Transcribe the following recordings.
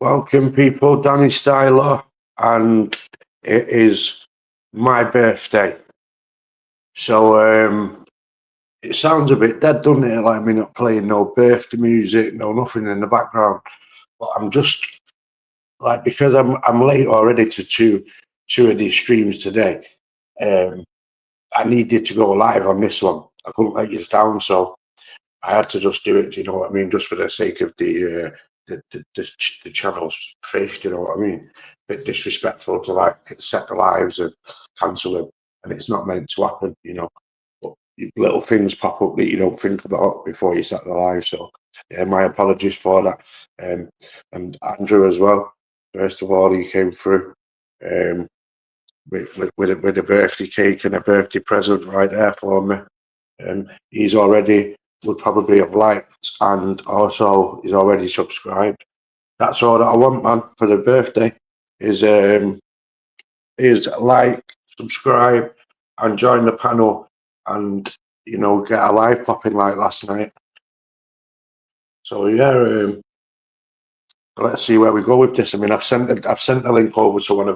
Welcome, people. Danny Styler, and it is my birthday. So it sounds a bit dead, doesn't it? Like me not playing no birthday music, no nothing in the background. But I'm just like because I'm late already to two of these streams today. I needed to go live on this one. I couldn't let you down, so I had to just do it. Do you know what I mean? Just for the sake of the channel's face. Do you know what I mean? Bit disrespectful to like set the lives and cancel them, and it's not meant to happen. You know, but little things pop up that you don't think about before you set the live. So yeah, my apologies for that. And Andrew as well. First of all, he came through. With a birthday cake and a birthday present right there for me. He's already would probably have liked, and also he's already subscribed. That's all that I want, man, for the birthday is like, subscribe, and join the panel, and get a live popping like last night. So yeah, let's see where we go with this. I mean, I've sent the link over to one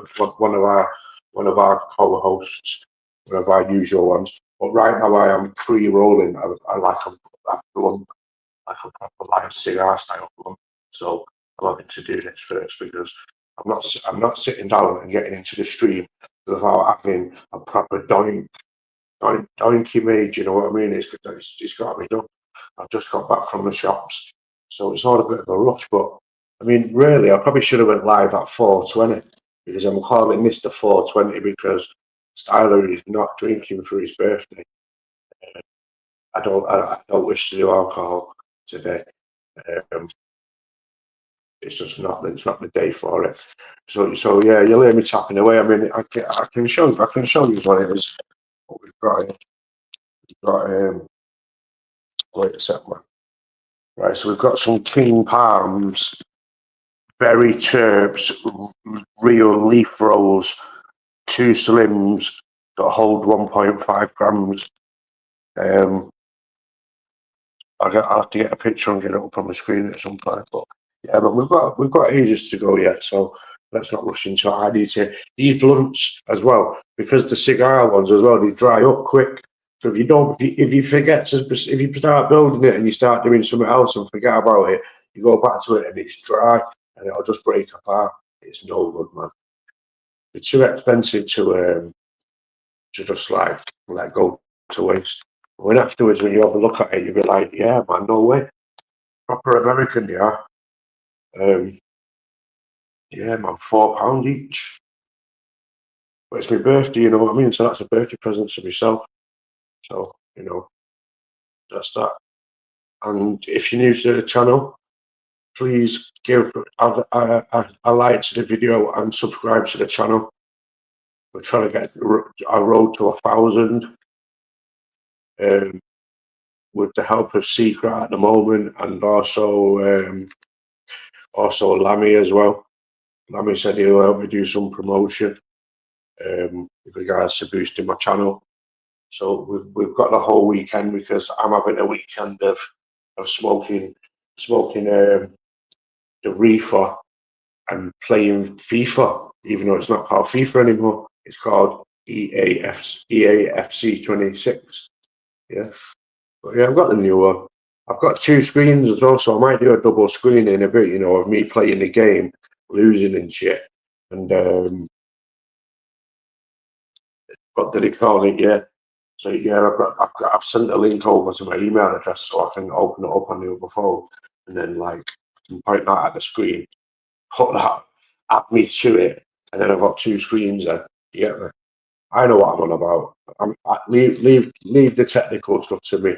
of our co-hosts, one of our usual ones. But right now I am pre-rolling. I like a blunt, like a proper like cigar style blunt. So I wanted to do this first because I'm not sitting down and getting into the stream without having a proper doinky made. You know what I mean? It's got to be done. I've just got back from the shops, so it's all a bit of a rush. But I mean, really, I probably should have went live at 4:20 because I'm calling this the 4:20 because Styler is not drinking for his birthday. I don't wish to do alcohol today. It's just not. It's not the day for it. So yeah, you'll hear me tapping away. I mean, I can show you what it is. What we've got here. We've got wait a second. Right, so we've got some King Palms, Berry Terps, real leaf rolls, 2 slims that hold 1.5 grams. I'll have to get a picture and get it up on the screen at some point. But yeah, but we've got ages to go yet, so let's not rush into it. I need to these blunts as well, because the cigar ones as well, they dry up quick. So if you forget if you start building it and you start doing something else and forget about it, you go back to it and it's dry and it'll just break apart. It's no good, man. It's too expensive to just like let go to waste. When afterwards, when you have a look at it, you'll be like, yeah, man, no way. Proper American, they are. Yeah, man, £4 each. But it's my birthday, you know what I mean? So that's a birthday present to myself. So, that's that. And if you're new to the channel, please give a like to the video and subscribe to the channel. We're trying to get our road to 1,000 with the help of Secret at the moment, and also Lammy as well. Lammy said he'll help me do some promotion with regards to boosting my channel. So we've got the whole weekend because I'm having a weekend of smoking the reefer and playing FIFA, even though it's not called FIFA anymore. It's called EAFC 26. Yeah. But yeah, I've got the new one. I've got 2 screens as well, so I might do a double screen in a bit, of me playing the game, losing and shit. And what did he call it? Yeah. So yeah, I've sent a link over to my email address so I can open it up on the other phone, and then like I can point that at the screen, put that, add me to it, and then I've got 2 screens there. You get me? I know what I'm on about. Leave the technical stuff to me.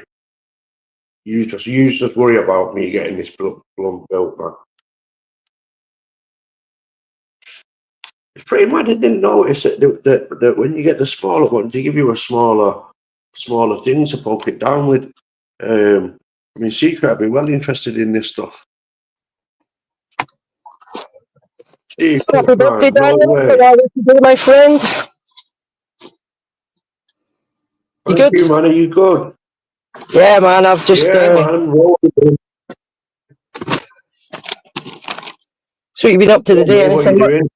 You just worry about me getting this blunt built, man. It's pretty mad. I didn't notice that when you get the smaller ones, they give you a smaller thing to poke it down with. I mean, Secret, I've been well interested in this stuff. Happy birthday, Daniel. How are you today, my friend? You Thank good? you, man. Are you good? Yeah, man. I've just. Yeah, man. So you've been up to the day? What are you doing?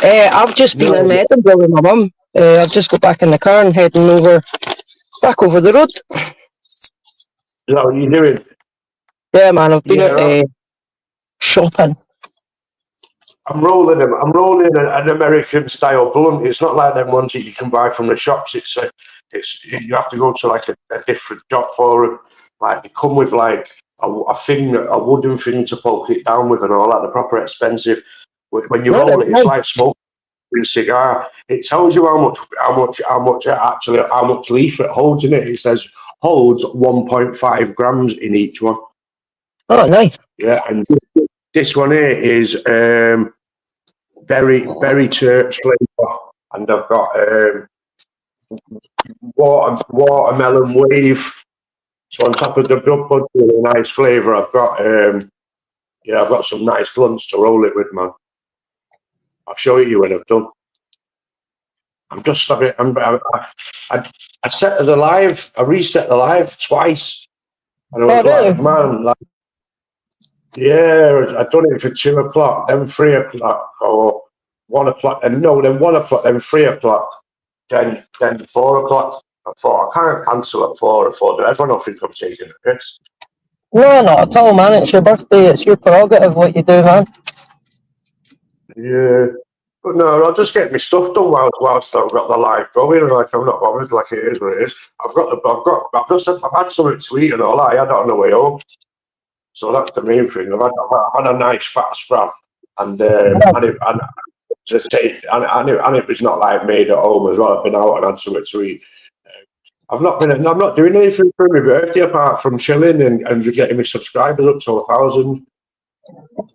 I've just been in Edinburgh with my mum. I've just got back in the car and heading back over the road. Is that what you're doing? Yeah, man, I've been out shopping. I'm rolling an American style blunt. It's not like them ones that you can buy from the shops. It's you have to go to like a different shop for them. Like they come with like a wooden thing to poke it down with and all that. They're proper expensive. When you roll it, it's like smoking a cigar. It tells you how much leaf it holds in it. It says holds 1.5 grams in each one. Oh, nice. Yeah, and this one here is berry church flavour, and I've got watermelon wave. So on top of the bud with a nice flavour, I've got some nice blunts to roll it with, man. I'll show you when I've done. I'm just I set the live. I reset the live twice, and I was like, man, like. Yeah, I'd done it for 2 o'clock, then 3 o'clock, or 1 o'clock, and no, then 1 o'clock, then 3 o'clock, then 4 o'clock. I thought, I can't cancel at 4 or 4. Everyone will think I'm taking a piss. No, not at all, man. It's your birthday. It's your prerogative what you do, man. Yeah. But no, I'll just get my stuff done whilst I've got the live going. Like I'm not bothered. Like it is what it is. I've had something to eat and all that. I had it on the way home. So that's the main thing. I've had a nice fat scrap, and it was not like made at home as well. I've been out and had something to eat. I'm not doing anything for my birthday apart from chilling and getting my subscribers up to 1,000.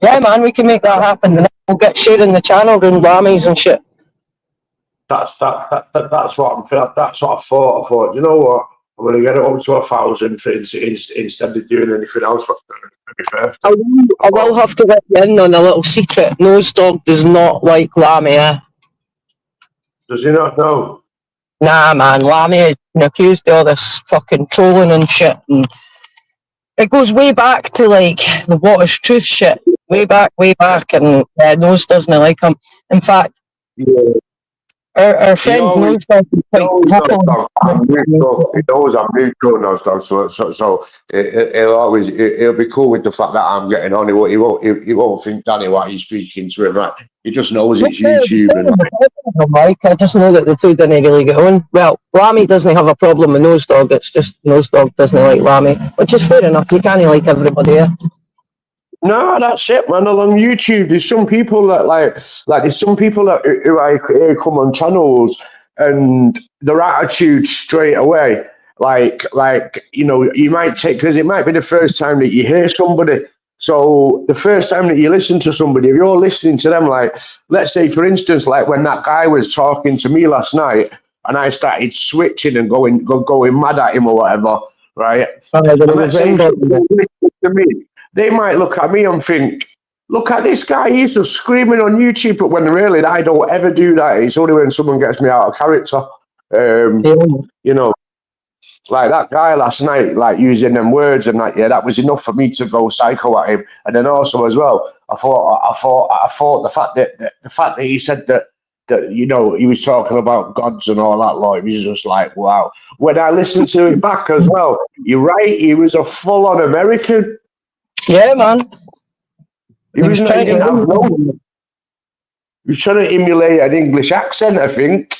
Yeah, man, we can make that happen. And we'll get sharing the channel doing Grammys and shit. That's what I thought. I thought, you know what? I'm going to get it up to 1,000 instead of doing anything else for my birthday. I will have to let you in on a little secret. Nose Dog does not like Lammy, Does he not know? Nah, man, Lammy has been accused of all this fucking trolling and shit. And it goes way back to like the What is Truth shit. Way back, and Nose doesn't like him. In fact, our friend Nose Dog is quite vocal. He knows I'm neutral, Nose Dog, so he'll be cool with the fact that I'm getting on. He won't think Danny why he's speaking to him. Right? He just knows it's YouTube. Mike, I just know that the two didn't really get on. Well, Lammy doesn't have a problem with Nose Dog. It's just Nose Dog doesn't like Lammy, which is fair enough. You can't like everybody. Yeah? No, that's it, man. Along YouTube, there's some people that there's some people that who come on channels and their attitude straight away, you might take, because it might be the first time that you hear somebody. So the first time that you listen to somebody, if you're listening to them, like, let's say, for instance, like when that guy was talking to me last night, and I started switching and going mad at him or whatever, right? And let's say to me, they might look at me and think, look at this guy, he's just screaming on YouTube, but when really I don't ever do that. It's only when someone gets me out of character. You know, like that guy last night, like using them words and that was enough for me to go psycho at him. And then also as well, I thought the fact that he said that he was talking about gods and all that, like, it was just like, wow. When I listened to it back as well, you're right, he was a full-on American. Yeah, man. He was trying to emulate an English accent, I think.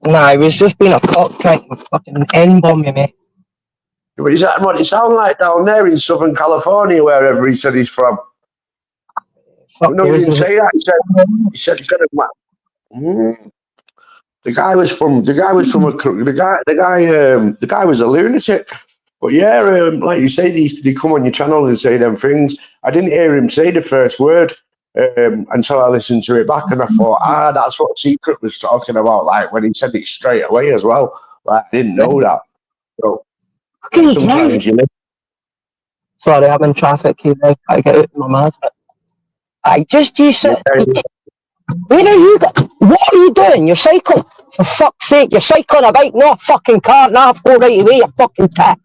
Nah, he was just being a cock trying to fucking N-bomb you, mate. But is that what it sounds like down there in Southern California, wherever he said he's from? No, he didn't say that. He said the guy was a lunatic. But yeah, like you say, they come on your channel and say them things. I didn't hear him say the first word until I listened to it back, and I thought, that's what Secret was talking about. Like when he said it straight away as well. Like I didn't know that. So sometimes you know. Sorry, I'm in traffic here. I get out of my mouth. You sit. Where are you? What are you doing? You're cycling. For fuck's sake, you're cycling a bike, not a fucking car. Now go right away, you fucking tat.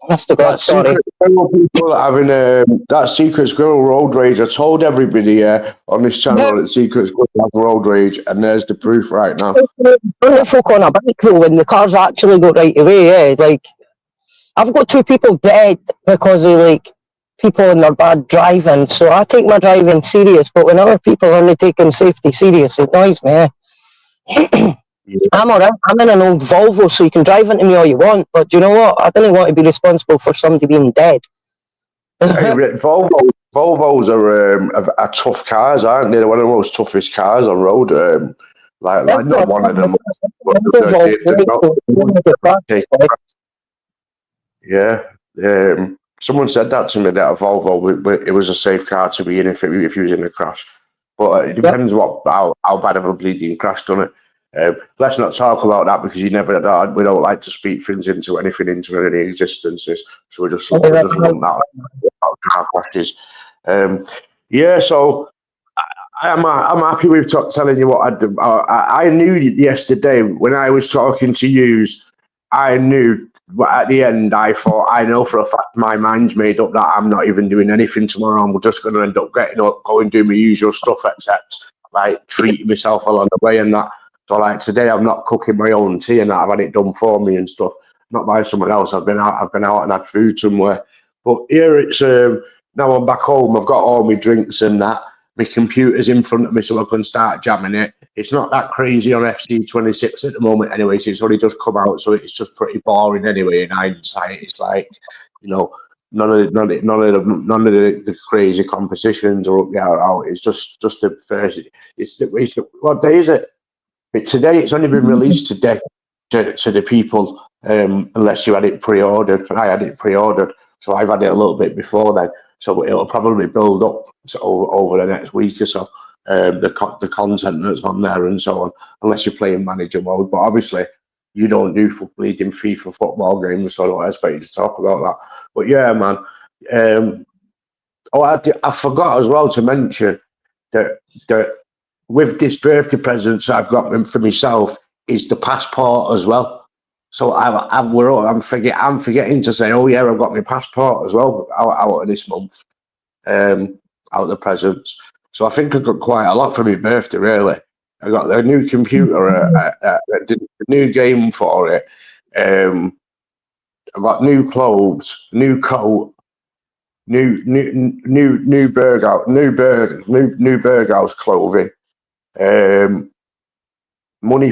Honest to God, That sorry. secret squirrel people having that secret squirrel road rage. I told everybody on this channel that secret squirrel have road rage, and there's the proof right now. Only folk on a bike though, when the cars actually go right away, yeah. Like, I've got 2 people dead because of like people in their bad driving. So I take my driving serious, but when other people are only taking safety serious, it annoys me. I'm alright. I'm in an old Volvo, so you can drive into me all you want. But do you know what? I don't want to be responsible for somebody being dead. Hey, Volvos are tough cars, aren't they? They're one of the most toughest cars on road. Like not one of them. They're not. Yeah. Someone said that to me, that a Volvo, it was a safe car to be in if you was in a crash. But it depends how bad of a bleeding crash, doesn't it? Let's not talk about that because we don't like to speak things into any existences. So we just run that out car crashes. Yeah, so I'm happy with telling you what I knew yesterday when I was talking to yous. I knew, but at the end, I thought, I know for a fact my mind's made up that I'm not even doing anything tomorrow. I'm just going to end up getting up, going do my usual stuff, except like treating myself along the way and that. So like today, I'm not cooking my own tea and that. I've had it done for me and stuff, not by someone else. I've been out and had food somewhere. But here it's now I'm back home. I've got all my drinks and that. My computer's in front of me so I can start jamming it. It's not that crazy on FC26 at the moment anyway, so it's only just come out, so it's just pretty boring anyway. In hindsight, it's like, you know, none of the crazy compositions are up there out. It's just the first. What day is it? Today. It's only been released today to the people, unless you had it pre-ordered. I had it pre-ordered, so I've had it a little bit before then. So it'll probably build up over the next week or so. The content that's on there and so on, unless you're playing manager mode. But obviously, you don't do bleeding FIFA football games, so I don't expect you to talk about that. But yeah, man. I forgot as well to mention that with this birthday present that I've got for myself is the passport as well. So I'm forgetting to say, oh yeah, I've got my passport as well out of this month, out of the presents. So I think I got quite a lot for my birthday, really. I got a new computer, a new game for it. I got new clothes, new coat, new Berghaus clothing. Money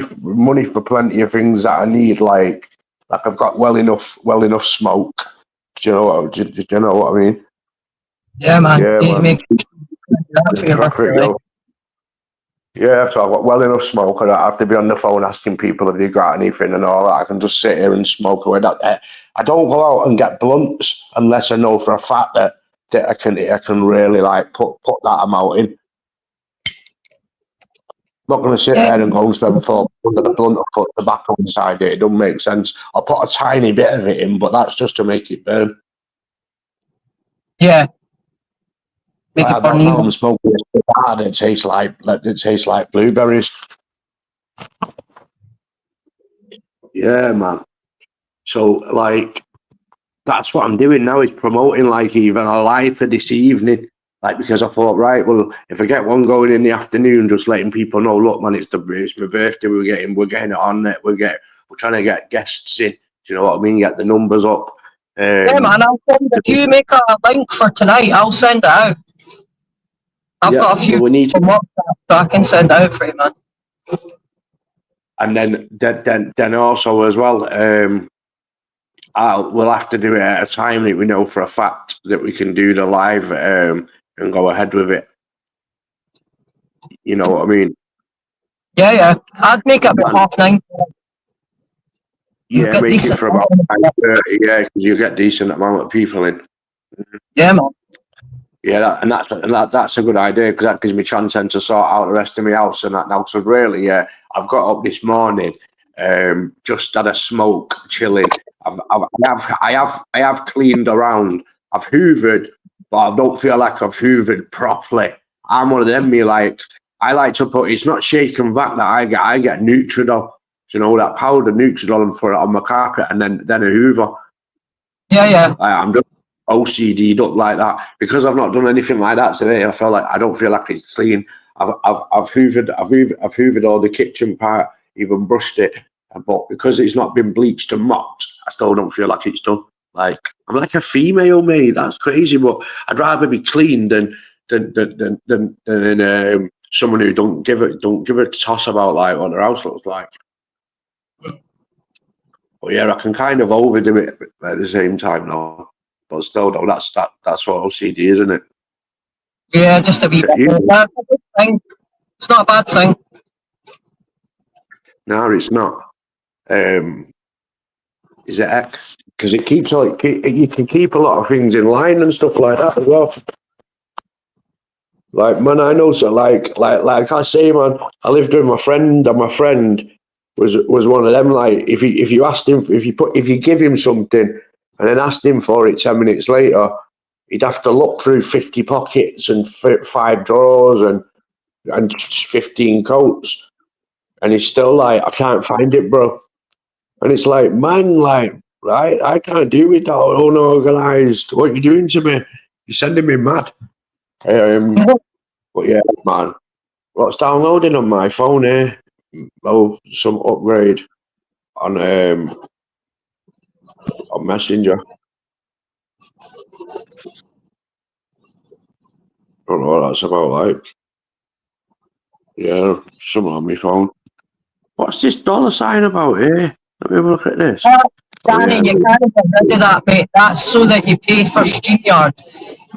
for plenty of things that I need, like I've got well enough smoke. Do you know what I mean? Yeah, man. Yeah, You man. make that for your Traffic, birthday. Yeah, so I've got well enough smoke. I don't have to be on the phone asking people if they got anything and all that. I can just sit here and smoke away. I don't go out and get blunts unless I know for a fact that I can really like put that amount in. I'm not going to sit there and go and spend $4 on a blunt or put tobacco inside it. It doesn't make sense. I'll put a tiny bit of it in, but that's just to make it burn. Yeah. Make it burn. Now I'm smoking it hard. It tastes like blueberries. Yeah, man. So like, that's what I'm doing now, is promoting like even a live for this evening. Like, because I thought, right, well, if I get one going in the afternoon, just letting people know, look, man, it's my birthday. We're getting it on it. We're trying to get guests in. Do you know what I mean? Get the numbers up. Yeah, man. I'll send it. If you make a link for tonight, I'll send it out. I've got a few we need, so I can send it out for you, man. And then also as well, we'll have to do it at a time that we know for a fact that we can do the live and go ahead with it. You know what I mean? Yeah. I'd make it about 9:30. Yeah, make it for about 9:30. Yeah, because you get decent amount of people in. Yeah, man. Yeah, that's a good idea, because that gives me a chance then to sort out the rest of my house and that now. So really, yeah, I've got up this morning, just had a smoke, chilling. I have cleaned around. I've hoovered, but I don't feel like I've hoovered properly. I'm one of them. I like to put. It's not shake and vac that I get. I get Nutridol. You know, that powder Nutridol, and put it on my carpet, and then a hoover. Yeah. I'm just OCD'd up like that because I've not done anything like that today. I don't feel like it's clean. I've hoovered all the kitchen part, even brushed it, but because it's not been bleached and mopped, I still don't feel like it's done. Like I'm like a female, mate. That's crazy, but I'd rather be clean than someone who don't give a toss about like what their house looks like. But yeah, I can kind of overdo it at the same time now. But still, though, that's what OCD is, isn't it? Yeah, just a wee bit. That's a good thing. It's not a bad thing. No, it's not. Is it X? Because it keeps like you can keep a lot of things in line and stuff like that as well. Like man, I know so like I say, man, I lived with my friend, and my friend was one of them. Like if you asked him if you give him something and then asked him for it 10 minutes later, he'd have to look through 50 pockets and 5 drawers and 15 coats, and he's still like, I can't find it, bro. And it's like, man, like, right, I can't do it all unorganized. What are you doing to me? You're sending me mad. But yeah, man, what's downloading on my phone here? Oh, some upgrade on Messenger. I don't know what that's about, like. Yeah, something on my phone. What's this dollar sign about here? Let me have a look at this. Danny, you can't get rid of that, mate. That's so that you pay for StreamYard.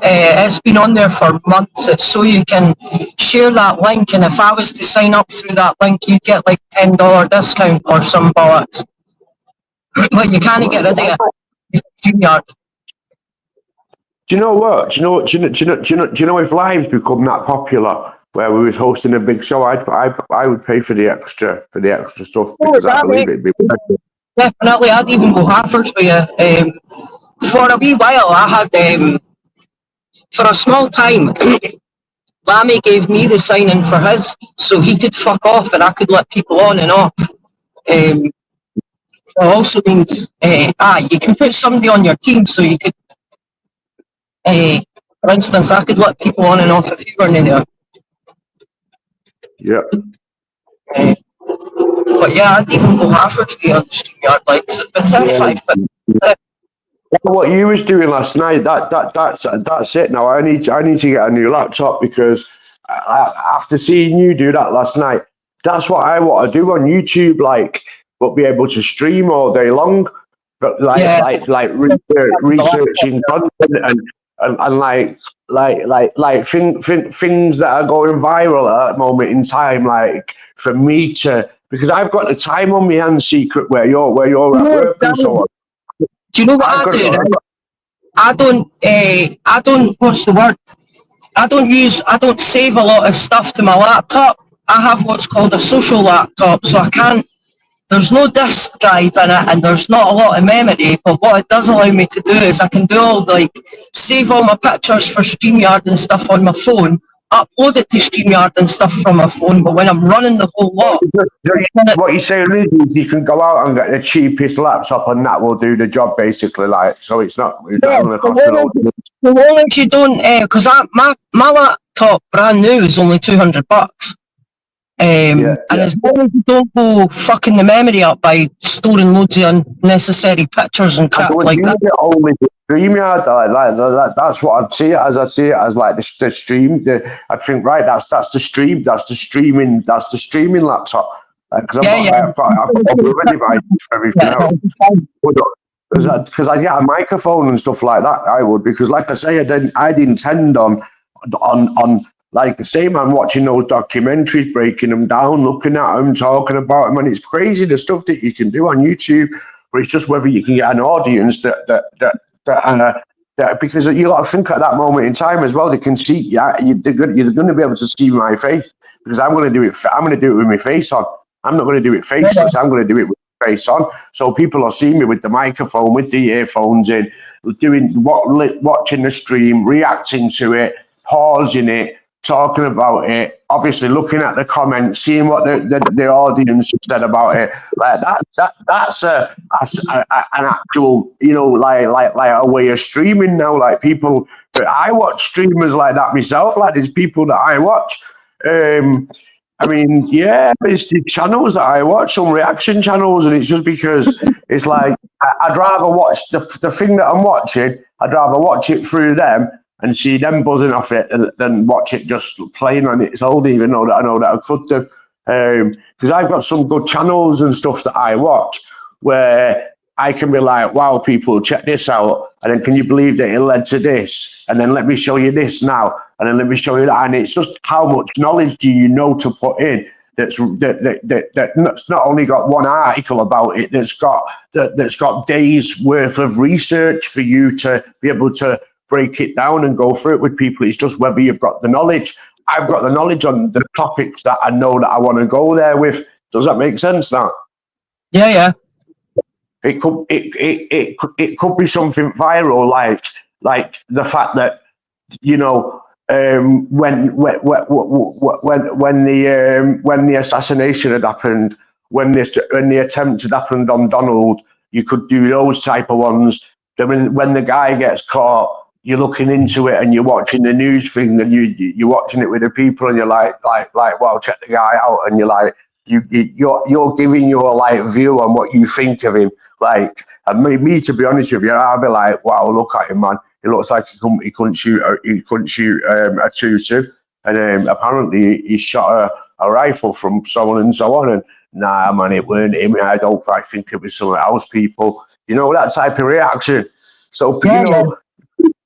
It's been on there for months. It's so you can share that link, and if I was to sign up through that link, you'd get like $10 discount or some bollocks. But you can't get rid of it. StreamYard. Do you know what? Do you know if lives become that popular where we was hosting a big show, I would pay for the extra stuff because I believe it'd be worth it. Definitely, I'd even go halfers with you. For a wee while, I had for a small time. Lammy gave me the sign in for his, so he could fuck off and I could let people on and off. It also means you can put somebody on your team, so you could, for instance, I could let people on and off if you weren't in there. Yeah. But yeah, I'd even go halfway to be on the StreamYard, like, so it'd be 35 quid. What you was doing last night, that's it. Now I need to get a new laptop because after seeing you do that last night, that's what I want to do on YouTube, like, but be able to stream all day long, but researching content and things that are going viral at that moment in time, like for me to, because I've got the time on my hands, Secret, where you're at work and so on. Do you know what I do? I don't, what's the word? I don't save a lot of stuff to my laptop. I have what's called a social laptop, so I can't, there's no disk drive in it and there's not a lot of memory, but what it does allow me to do is I can do all, like, save all my pictures for StreamYard and stuff on my phone, upload it to StreamYard and stuff from my phone, but when I'm running the whole lot... What you're saying is you can go out and get the cheapest laptop and that will do the job, basically, like, so it's not going to cost a lot. The long as you don't, because my laptop brand new is only $200. And as long as you don't go fucking the memory up by storing loads of unnecessary pictures and crap like that. Only StreamYard, like, that's what I'd see it as. I'd see it as like the stream. I'd think, right, that's the stream, that's the streaming laptop. Because I've got already buy for everything else. Because I get a microphone and stuff like that. I would, because like I say, I'd intend on like the same man watching those documentaries, breaking them down, looking at them, talking about them, and it's crazy the stuff that you can do on YouTube. But it's just whether you can get an audience that because you got to think at that moment in time as well. They can see, you're going to be able to see my face because I'm going to do it. I'm going to do it with my face on. I'm not going to do it faceless. I'm going to do it with my face on. So people will see me with the microphone, with the earphones in, watching the stream, reacting to it, pausing it. talking about it, obviously looking at the comments, seeing what the audience have said about it, like that's an actual, you know, like a way of streaming now. Like people, but I watch streamers like that myself. Like there's people that I watch. I mean, yeah, there's channels that I watch, some reaction channels, and it's just because it's like I'd rather watch the thing that I'm watching. I'd rather watch it through them and see them buzzing off it than watch it just playing on its own, even though that I know that I could do. Because I've got some good channels and stuff that I watch where I can be like, wow, people, check this out. And then can you believe that it led to this? And then let me show you this now. And then let me show you that. And it's just how much knowledge do you know to put in that's not only got one article about it, that's got days worth of research for you to be able to break it down and go through it with people. It's just whether you've got the knowledge. I've got the knowledge on the topics that I know that I want to go there with. Does that make sense now? Yeah. It could be something viral, like the fact that, you know, when the assassination had happened, when the attempt had happened on Donald, you could do those type of ones. Then when the guy gets caught, you're looking into it and you're watching the news thing and you're watching it with the people and you're like, wow, check the guy out, and you're like, you're giving your like view on what you think of him. Like, and me to be honest with you, I'll be like, wow, look at him, man. He looks like he couldn't shoot a 2-2, and apparently he shot a rifle from someone and so on. And nah, man, it weren't him. I think it was someone else. People, you know, that type of reaction. So you know,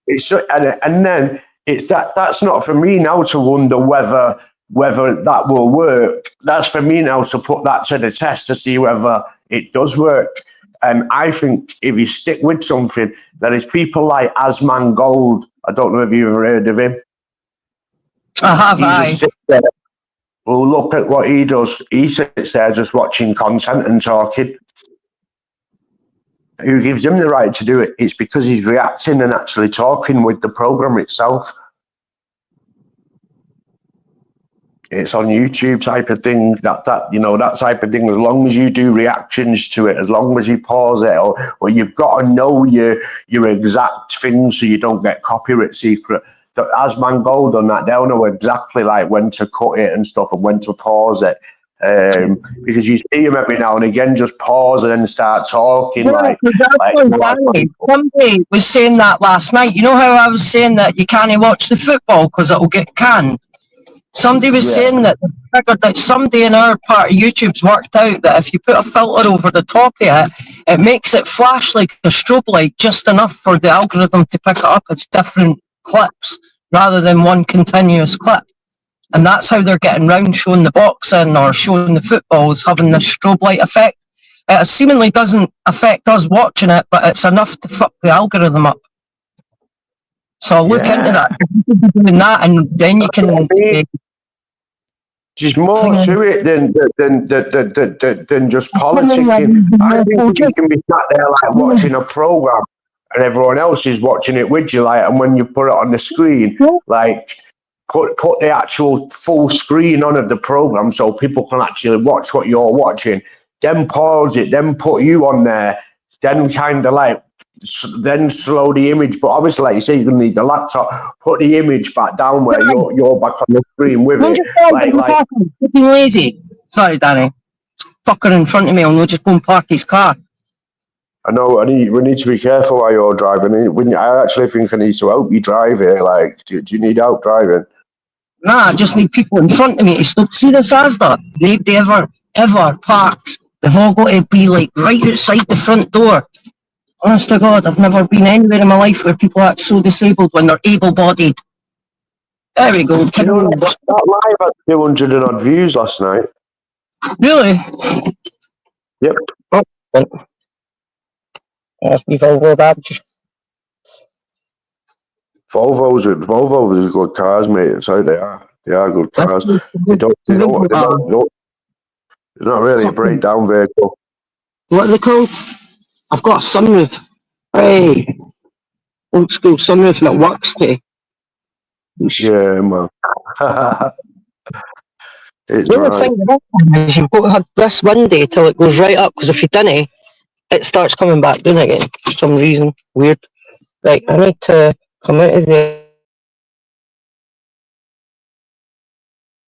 it's just, and then it's that's not for me now to wonder whether that will work. That's for me now to put that to the test to see whether it does work. And I think if you stick with something, there is people like Asman Gold. I don't know if you've ever heard of him. I have. He just sits there. Well, look at what he does. He sits there just watching content and talking. Who gives him the right to do it? It's because he's reacting and actually talking with the program itself. It's on YouTube type of thing, that you know, that type of thing. As long as you do reactions to it, as long as you pause it, or you've got to know your exact thing so you don't get copyright secret. As Mangold done that, they'll know exactly like when to cut it and stuff and when to pause it. Because you see him every now and again just pause and then start talking. Somebody was saying that last night. You know how I was saying that you can't watch the football because it'll get canned? Somebody was saying that somebody in our part of YouTube's worked out that if you put a filter over the top of it, it makes it flash like a strobe light just enough for the algorithm to pick it up as different clips rather than one continuous clip. And that's how they're getting round showing the boxing or showing the footballs, having this strobe light effect. It seemingly doesn't affect us watching it, but it's enough to fuck the algorithm up. So I'll look into that. Doing that, and then you can. There's more to it than just politicking. I think you can be sat there like watching a program, and everyone else is watching it with you. Like, and when you put it on the screen, like put the actual full screen on of the program so people can actually watch what you're watching. Then pause it. Then put you on there. Then kind of like. Then slow the image, but obviously, like you say, you're gonna need the laptop. Put the image back down where you're back on the screen with it. Like being lazy. Sorry, Danny. Fucker in front of me, and we'll just go and park his car. I know. We need to be careful while you're driving. I actually think I need to help you drive here. Like, do you need help driving? Nah, I just need people in front of me to stop. See this Asda? Nobody ever parks. They've all got to be like right outside the front door. Honest to God, I've never been anywhere in my life where people act so disabled when they're able-bodied. There we go. Do you know that live had 200 and odd views last night? Really? Yep. Oh, that's me Volvo badge. Volvos are good cars, mate. So they are. They are good cars. They're not really a breakdown vehicle. What are they called? I've got a sunroof. Hey, old school sunroof and it works today. Yeah, man. It's The only right. thing about it is you've got to have this window till it goes right up, because if you didn't, it starts coming back down again for some reason. Weird. Right, I need to come out of there.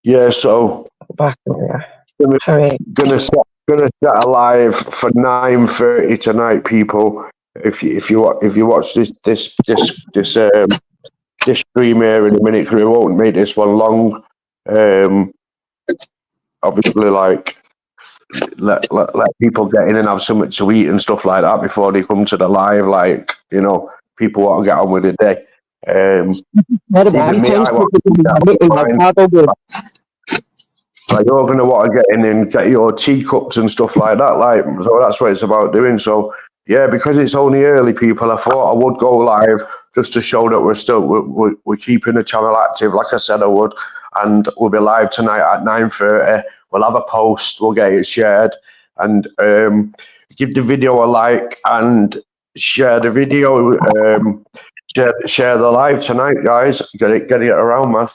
Yeah, so Back in there. gonna Alright. gonna set a live for 9:30 tonight, people. If you watch this stream here in a minute, 'cause we won't make this one long. Obviously, like let people get in and have something to eat and stuff like that before they come to the live. Like, you know, people want to get on with the day. Terrible. Even I'm me, I want constantly to getting my mine. paddle board. Like, you're going to want to get in and get your teacups and stuff like that. Like, so that's what it's about doing. So, yeah, because it's only early, people, I thought I would go live just to show that we're keeping the channel active, like I said I would. And we'll be live tonight at 9:30. We'll have a post, we'll get it shared, and give the video a like and share the video. Share the live tonight, guys. Get it around, man.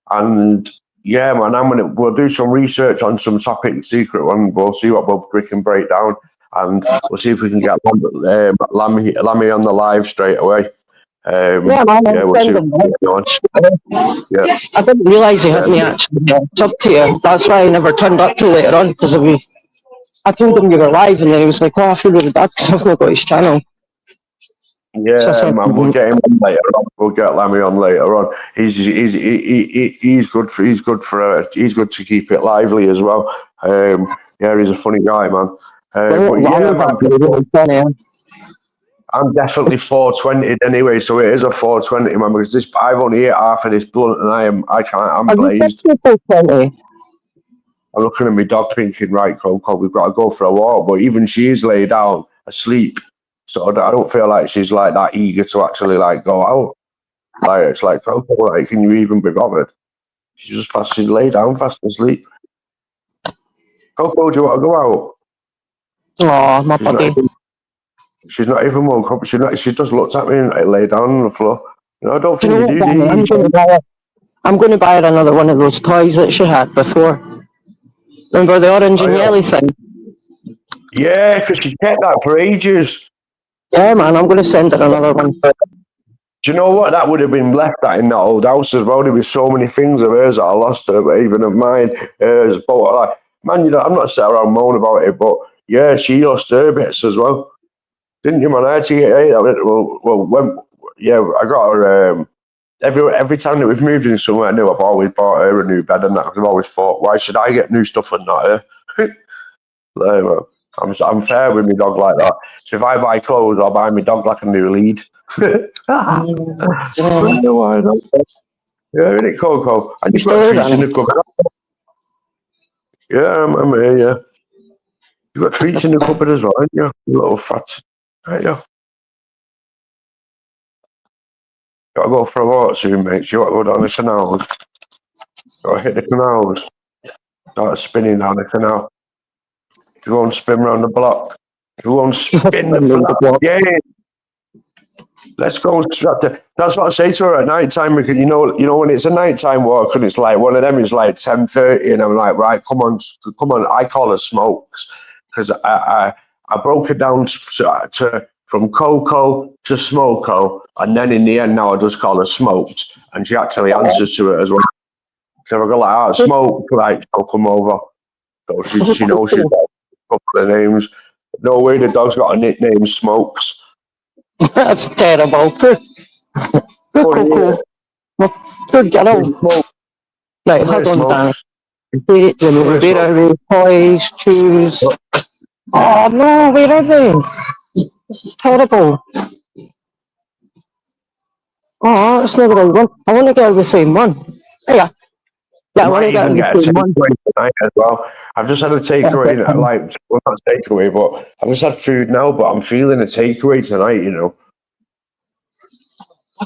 And yeah, man, we'll do some research on some topic secret one. We'll see what we can break down, and we'll see if we can get Lammy on the live straight away. Yeah, man, Yeah, I'm we'll see. sending Yeah, I didn't realise he had yeah, me actually sub to you. That's why I never turned up till later on, because I told him you were live, and then he was like, "Oh, I feel really bad because I've not got his channel." So I yeah, said, man. We'll get him on later on. We'll get Lammy on later on. He's good to keep it lively as well. Yeah, he's a funny guy, man. But yeah, man. I'm definitely 420 anyway, so it is a 420, man. Because I've only ate half of this blunt, and I'm "Are you blazed. 50-20?" I'm looking at my dog thinking, right, Coco, we've got to go for a walk. But even she's laid down asleep, so I don't feel like she's like that eager to actually like go out. Like, it's like, Coco, like, can you even be bothered? She's laid down fast asleep. Coco, do you want to go out? Oh, my She's not buddy. even. She's not even woke up. She just looked at me and like, lay down on the floor. You know, I don't Do you think know you what, do, do Danny? you? I'm going to buy her another one of those toys that she had before. Remember the orange Oh, and yeah. yellow thing? Yeah, because she kept that for ages. Yeah, man, I'm going to send her another one. Do you know what? That would have been left that in that old house as well. There was so many things of hers that I lost her, but even of mine. Hers, but like, man, you know, I'm not sitting around moaning about it, but yeah, she lost her bits as well. Didn't you, man? I had to get yeah, I got her. Every time that we've moved in somewhere new, I've always bought her a new bed and that. 'Cause I've always thought, why should I get new stuff and not her? Like, man, I'm fair with my dog like that. So if I buy clothes, I'll buy my dog like a new lead. I don't know why not. Yeah, isn't it, Coco? And You you've still got there, treats in Danny? the cupboard. Yeah, I'm here, yeah. You've got treats in the cupboard as well, haven't you? You little fat. Right, yeah. Gotta go for a walk soon, mate. You got to go down the canal. Gotta hit the canals. Start spinning down the canal. You go and spin around the block. You go and spin the flat. Yeah, let's go. That's what I say to her at night time, because you know when it's a nighttime walk and it's like one of them is like 10:30, and I'm like, right, come on. I call her Smokes because I broke it down to from Coco to Smoko, and then in the end now I just call her Smoked, and she actually answers to it as well. So I go like, Smoke, like, she'll come over. So she knows she's got a couple of names. No way the dog's got a nickname, Smokes. That's terrible. Poor Coco. Poor girl. Right, Come here, hold on, Danny. Smokes. Wait, Come we here, Smokes. better toys, choose. Oh no, where are they? This is terrible. Oh, it's not the right one. I want to get the same one. Yeah. Yeah, I want Might to get even the get a same one. takeaway tonight as well. I've just had a takeaway, like, well, not takeaway, but I've just had food now, but I'm feeling a takeaway tonight, you know.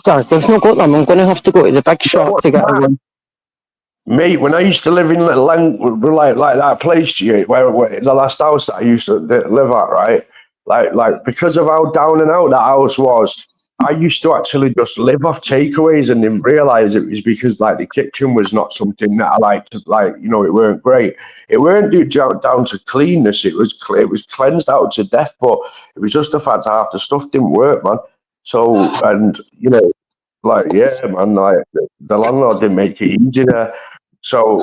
God, they've not got them. I'm going to have to go to the big shop to get one. Mate, when I used to live in like that place, where the last house that I used to live at, right? Like because of how down and out that house was, I used to actually just live off takeaways and didn't realise it was because like the kitchen was not something that I liked. Like, you know, it weren't great. It weren't down to cleanness. It was cleansed out to death. But it was just the fact that half the stuff didn't work, man. So, and you know, like, yeah, man, like the landlord didn't make it easy there. So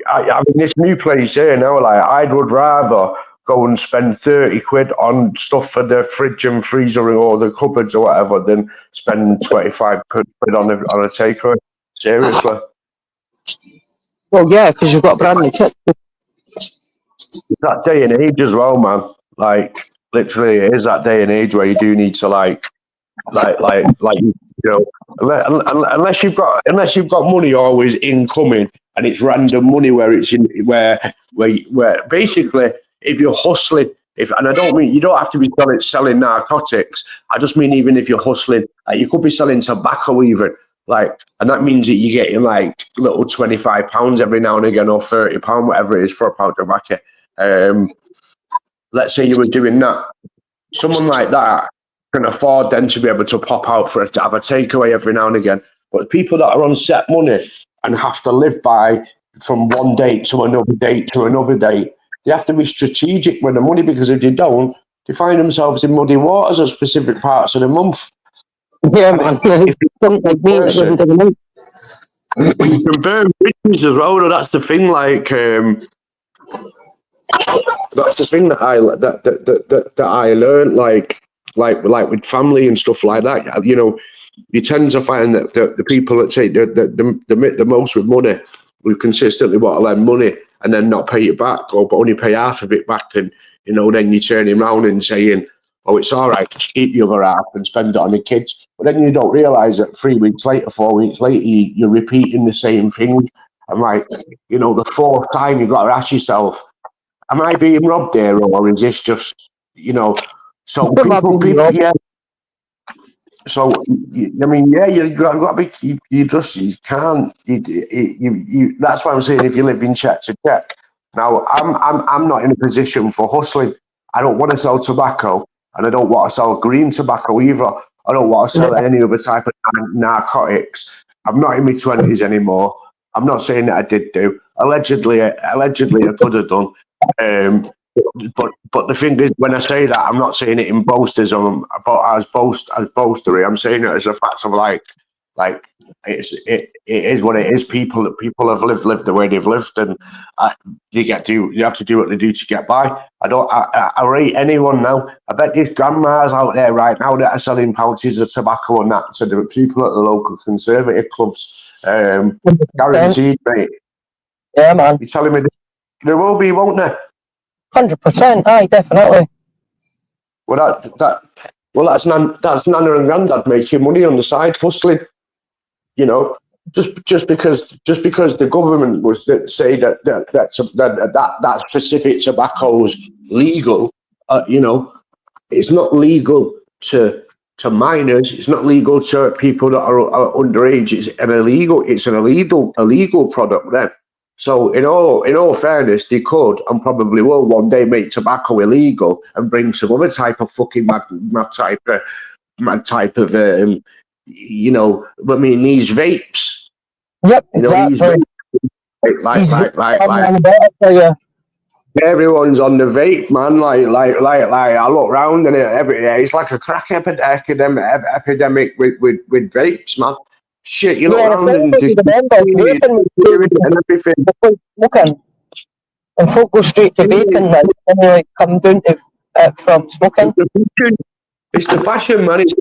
I mean, this new place here now, like, I would rather go and spend 30 quid on stuff for the fridge and freezer or the cupboards or whatever than spend 25 quid on a takeaway. Seriously. Well, yeah, because you've got a brand new kitchen. It's that day and age as well, man. Like, literally, it is that day and age where you do need to, you know, unless you've got money always incoming and it's random money where it's in where basically if you're hustling, and I don't mean you don't have to be selling narcotics. I just mean even if you're hustling, like you could be selling tobacco even, like, and that means that you're getting like little £25 every now and again or £30, whatever it is for a pound of tobacco. Let's say you were doing that. Someone like that can afford then to be able to pop out to have a takeaway every now and again. But people that are on set money and have to live by from one date to another date to another date, they have to be strategic with the money, because if they don't, they find themselves in muddy waters at specific parts of the month. Yeah, man. If Like me, person, but you can burn bridges as well. That's the thing. Like, that's the thing that I learned. Like with family and stuff like that. You know, you tend to find that the people that take the most with money will consistently want to lend money and then not pay it back, or but only pay half of it back, and you know, then you turn him around and saying, "Oh, it's all right, just keep the other half and spend it on the kids." But then you don't realise that 3 weeks later, 4 weeks later, you're repeating the same thing. And like, you know, the fourth time you've got to ask yourself, am I being robbed here, or is this just, you know? So people, yeah. So I mean, yeah, you got to be. You can't. That's why I'm saying if you live in check to check. Now, I'm not in a position for hustling. I don't want to sell tobacco, and I don't want to sell green tobacco either. I don't want to sell any other type of narcotics. I'm not in my 20s anymore. I'm not saying that I did do. Allegedly, I could have done. But the thing is, when I say that, I'm not saying it in boasterism, as boastery. I'm saying it as a fact of like it is what it is. People have lived the way they've lived, and you have to do what they do to get by. I rate anyone now. I bet there's grandmas out there right now that are selling pouches of tobacco and that to the people at the local conservative clubs. Guaranteed, mate. Yeah, man. You're telling me there will be, won't there? 100%, aye, definitely. Well, that's Nana and Grandad making money on the side, hustling. You know, just because the government was say that specific tobacco's legal. You know, it's not legal to minors. It's not legal to people that are underage. It's an illegal product then. So in all fairness, they could and probably will one day make tobacco illegal and bring some other type of fucking mad type of you know. I mean, these vapes. Yep, You know, exactly. these vapes, like everyone's on the vape, man. Like I look around and it's like a crack epidemic with vapes, man. Shit, you look around and just and everything. Smoking, and folk go straight to vaping now, and they like come down to from smoking. It's the fashion, man. It's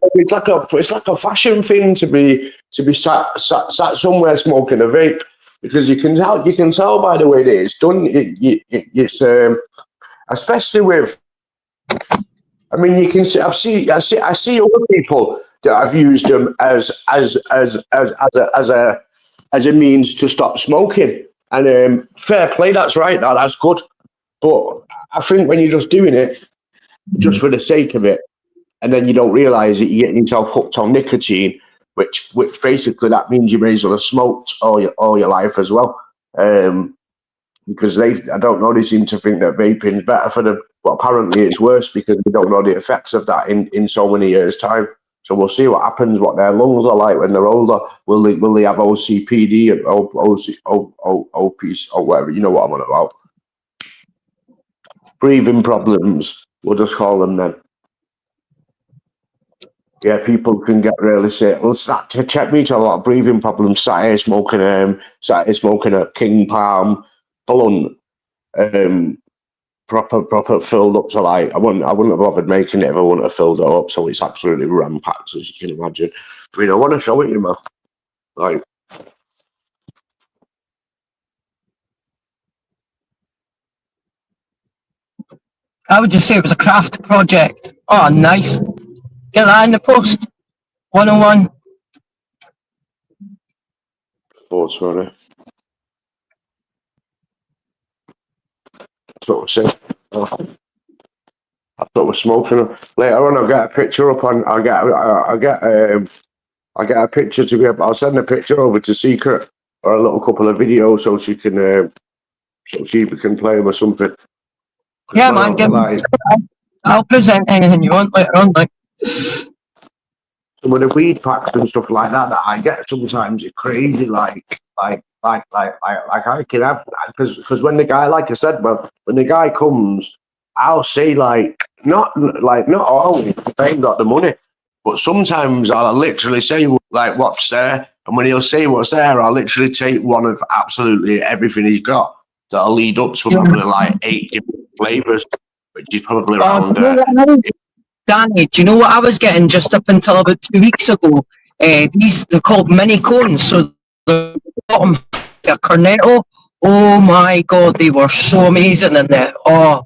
like a fashion thing to be sat somewhere smoking a vape, because you can tell by the way that it's done. It's especially with. I mean, you can see. I see other people that have used them as a means to stop smoking, and fair play. That's right. That's good. But I think when you're just doing it just for the sake of it, and then you don't realise that you're getting yourself hooked on nicotine, which basically that means you may as well have smoked all your life as well. Because I don't know, they seem to think that vaping is better for them, but apparently it's worse because they don't know the effects of that in so many years' time. So we'll see what happens, what their lungs are like when they're older. Will they have OCPD and OPs or whatever? You know what I'm on about. Breathing problems, we'll just call them then. Yeah, people can get really sick. Well, start to check me to a lot of breathing problems. Saturday smoking a King Palm blunt, proper filled up to like I wouldn't have bothered making it if I wouldn't have filled it up. So it's absolutely rampacked, as you can imagine. I want to show it you, man. Like, I would just say it was a craft project. Oh, nice. Get that in the post. 101. thoughts on it. Sort of sick. I thought we're smoking. Later on, I'll get a picture up on. I'll get a picture to be able. I'll send a picture over to Secret or a little couple of videos so she can play them or something. Yeah, man. I'll present anything you want later on. Like some of the weed packs and stuff like that I get sometimes it's crazy. Like I can have because when the guy, like I said, when the guy comes, I'll say not always if they ain't got the money, but sometimes I'll literally say like what's there, and when he'll say what's there, I'll literally take one of absolutely everything he's got that'll lead up to probably like 8 different flavors, which is probably around. Danny, do you know what I was getting just up until about 2 weeks ago? They're called mini cones. So the bottom a cornetto. Oh my god, they were so amazing in there. Oh,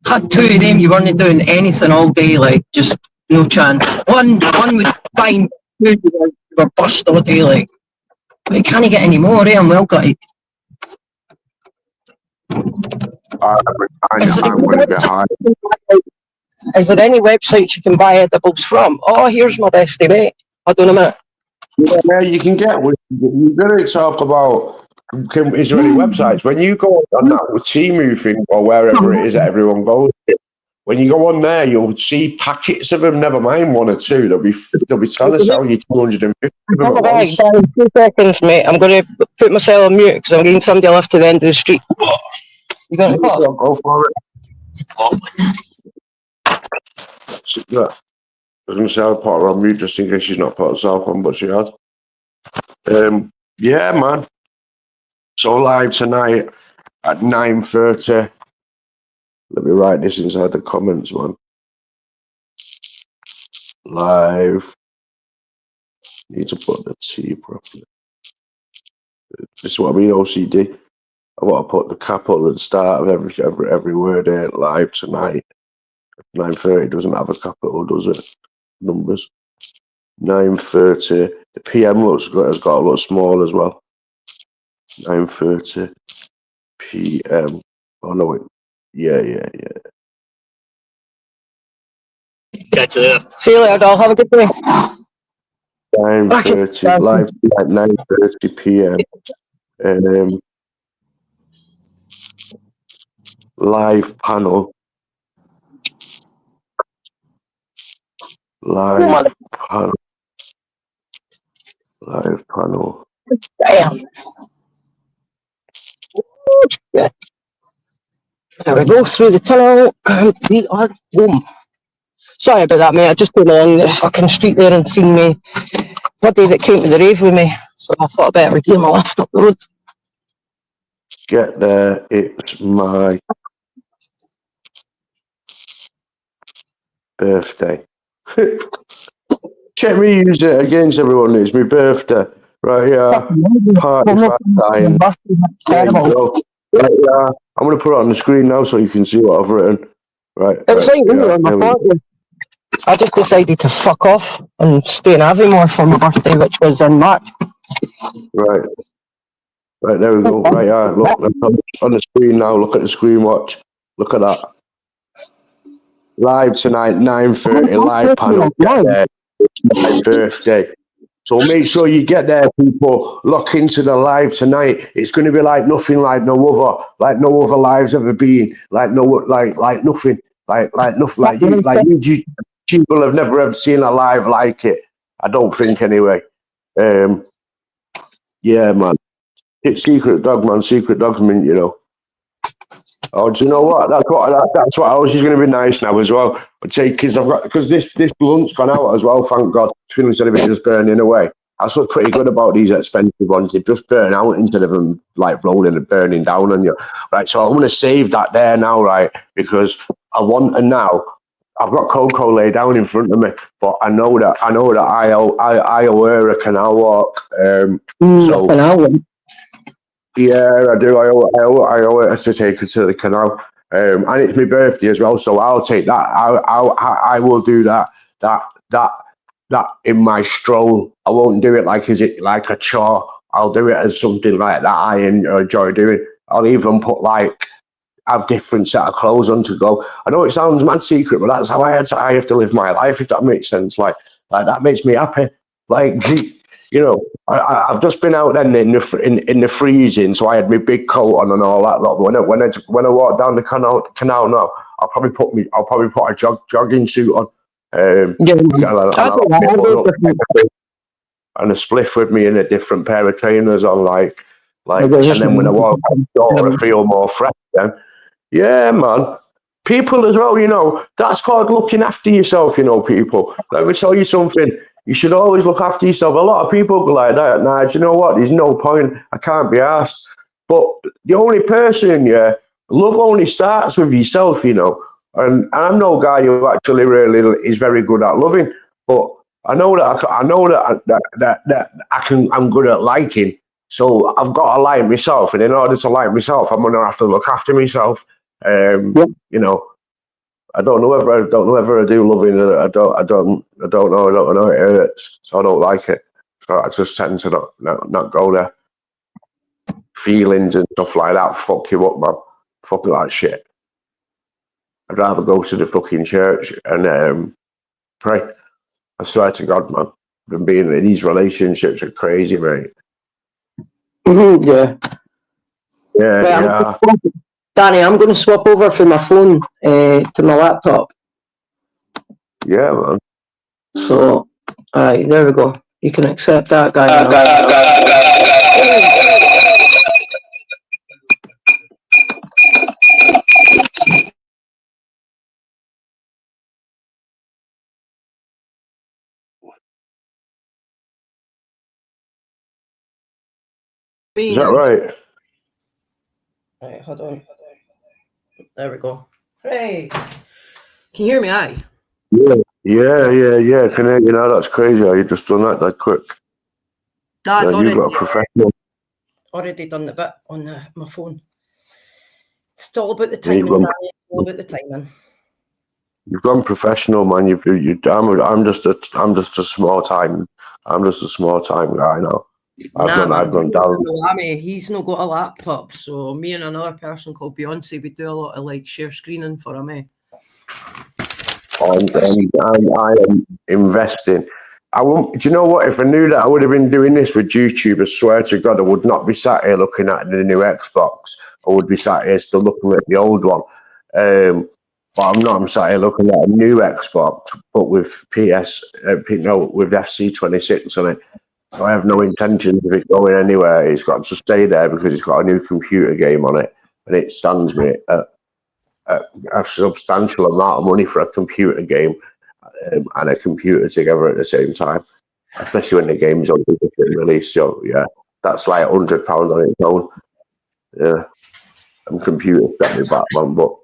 had 2 of them. You weren't doing anything all day, like just no chance. One was fine. 2 you were bust all day, like. But you can't get any more. I'm well gutted. Is there any websites you can buy edibles from? Oh, here's my bestie mate. Hold on a minute. Yeah, you can get. You're going to talk about. Is there any websites when you go on that with Temu thing or wherever it is that everyone goes? When you go on there, you'll see packets of them. Never mind 1 or 2. They'll be trying to sell you 250 of them at once. 2 seconds, mate. I'm going to put myself on mute because I'm getting somebody left to the end of the street. You got to go for it. Yeah. I was going to say I'll put her on mute just in case she's not put herself on, but she has. Yeah, man. So live tonight at 9:30. Let me write this inside the comments, man. Live. Need to put the T properly. This is what I mean, OCD. I want to put the capital at the start of every word here. Live tonight. 9:30 doesn't have a capital, does it? Numbers. 9:30. The PM has got a lot small as well. 9:30 PM. Oh no, wait. Yeah. Catch you later. See you later, doll. Have a good day. 9:30 live at 9:30 PM. Live panel. Live panel. Damn. There we go through the tunnel and we are home. Sorry about that, mate. I just came along the fucking street there and seen me buddy that came to the rave with me. So I thought I better give him a lift up the road. Get there. It's my birthday. Check me use it against everyone. It's my birthday. Right here. Party time. There you go. Right here. I'm going to put it on the screen now so you can see what I've written. Right. It was on my party. I just decided to fuck off and stay in Aviemore for my birthday, which was in March. Right, there we go. Right, look on the screen now. Look at the screen watch. Look at that. Live tonight, 9:30, live panel. It's my birthday. So make sure you get there, people. Lock into the live tonight. It's going to be like nothing, like no other lives ever been. Like nothing. Like nothing. Like you. people have never ever seen a live like it. I don't think anyway. Yeah, man. It's Secret Dog, man. Secret Dog's mint, you know. Oh, do you know what? That's what I was just going to be nice now as well. But because I've got because this blunt's gone out as well. Thank God. Instead of it just burning away, I feel pretty good about these expensive ones. They just burn out instead of them like rolling and burning down on you. Right. So I'm going to save that there now, right? Because I want and now. I've got Coco laid down in front of me, but I know that I owe her a canal walk. So canal walk. yeah, I do. I owe it to take her to the canal, and it's my birthday as well. So I'll take that. I will do that in my stroll. I won't do it like like a chore. I'll do it as something like that I enjoy doing. I'll even put have different set of clothes on to go. I know it sounds mad secret, but that's how I have to live my life. If that makes sense, like that makes me happy. Like. You know, I've just been out then in the freezing, so I had my big coat on and all that. Lot. When I walk down the canal now, I'll probably put a jogging suit on, and a spliff with me and a different pair of trainers on, like, and then when I walk out, I feel more fresh. Then, yeah, man. People as well, you know, that's called looking after yourself. You know, people. Let me tell you something. You should always look after yourself. A lot of people go like that. Nah, do you know what? There's no point. I can't be asked. But the only person, love only starts with yourself, you know. And I'm no guy who actually really is very good at loving. But I know that I'm good at liking. So I've got to like myself. And in order to like myself, I'm going to have to look after myself. You know. I don't know whether I do loving it. I don't know. It hurts, so I don't like it. So I just tend to not go there. Feelings and stuff like that fuck you up, man. Fucking like shit. I'd rather go to the fucking church and pray. I swear to God, man. Been being in these relationships are crazy, mate. Yeah. Yeah. Danny, I'm going to swap over from my phone to my laptop. Yeah, man. So, alright, there we go. You can accept that guy. Is that right? Right, hold on. There we go. Hey, can you hear me? Aye. Yeah. Can you know that's crazy how you just done that quick. Dad, you've got a professional. Already done the bit on my phone. It's all about the timing. All about the timing. You've gone professional, man. I'm just a small time. I'm just a small time guy now. I've gone down. He's not got a laptop, so me and another person called Beyonce, we do a lot of like share screening for him. I am investing. Do you know what? If I knew that I would have been doing this with YouTube, I swear to God, I would not be sat here looking at the new Xbox. I would be sat here still looking at the old one. But I'm not. I'm sat here looking at a new Xbox, but with with FC26 on it. So I have no intention of it going anywhere. It's got to stay there because it's got a new computer game on it, and it stands me a substantial amount of money for a computer game and a computer together at the same time, especially when the game's on release. So yeah, that's like £100 on its own. Yeah, and computer set me back, man. But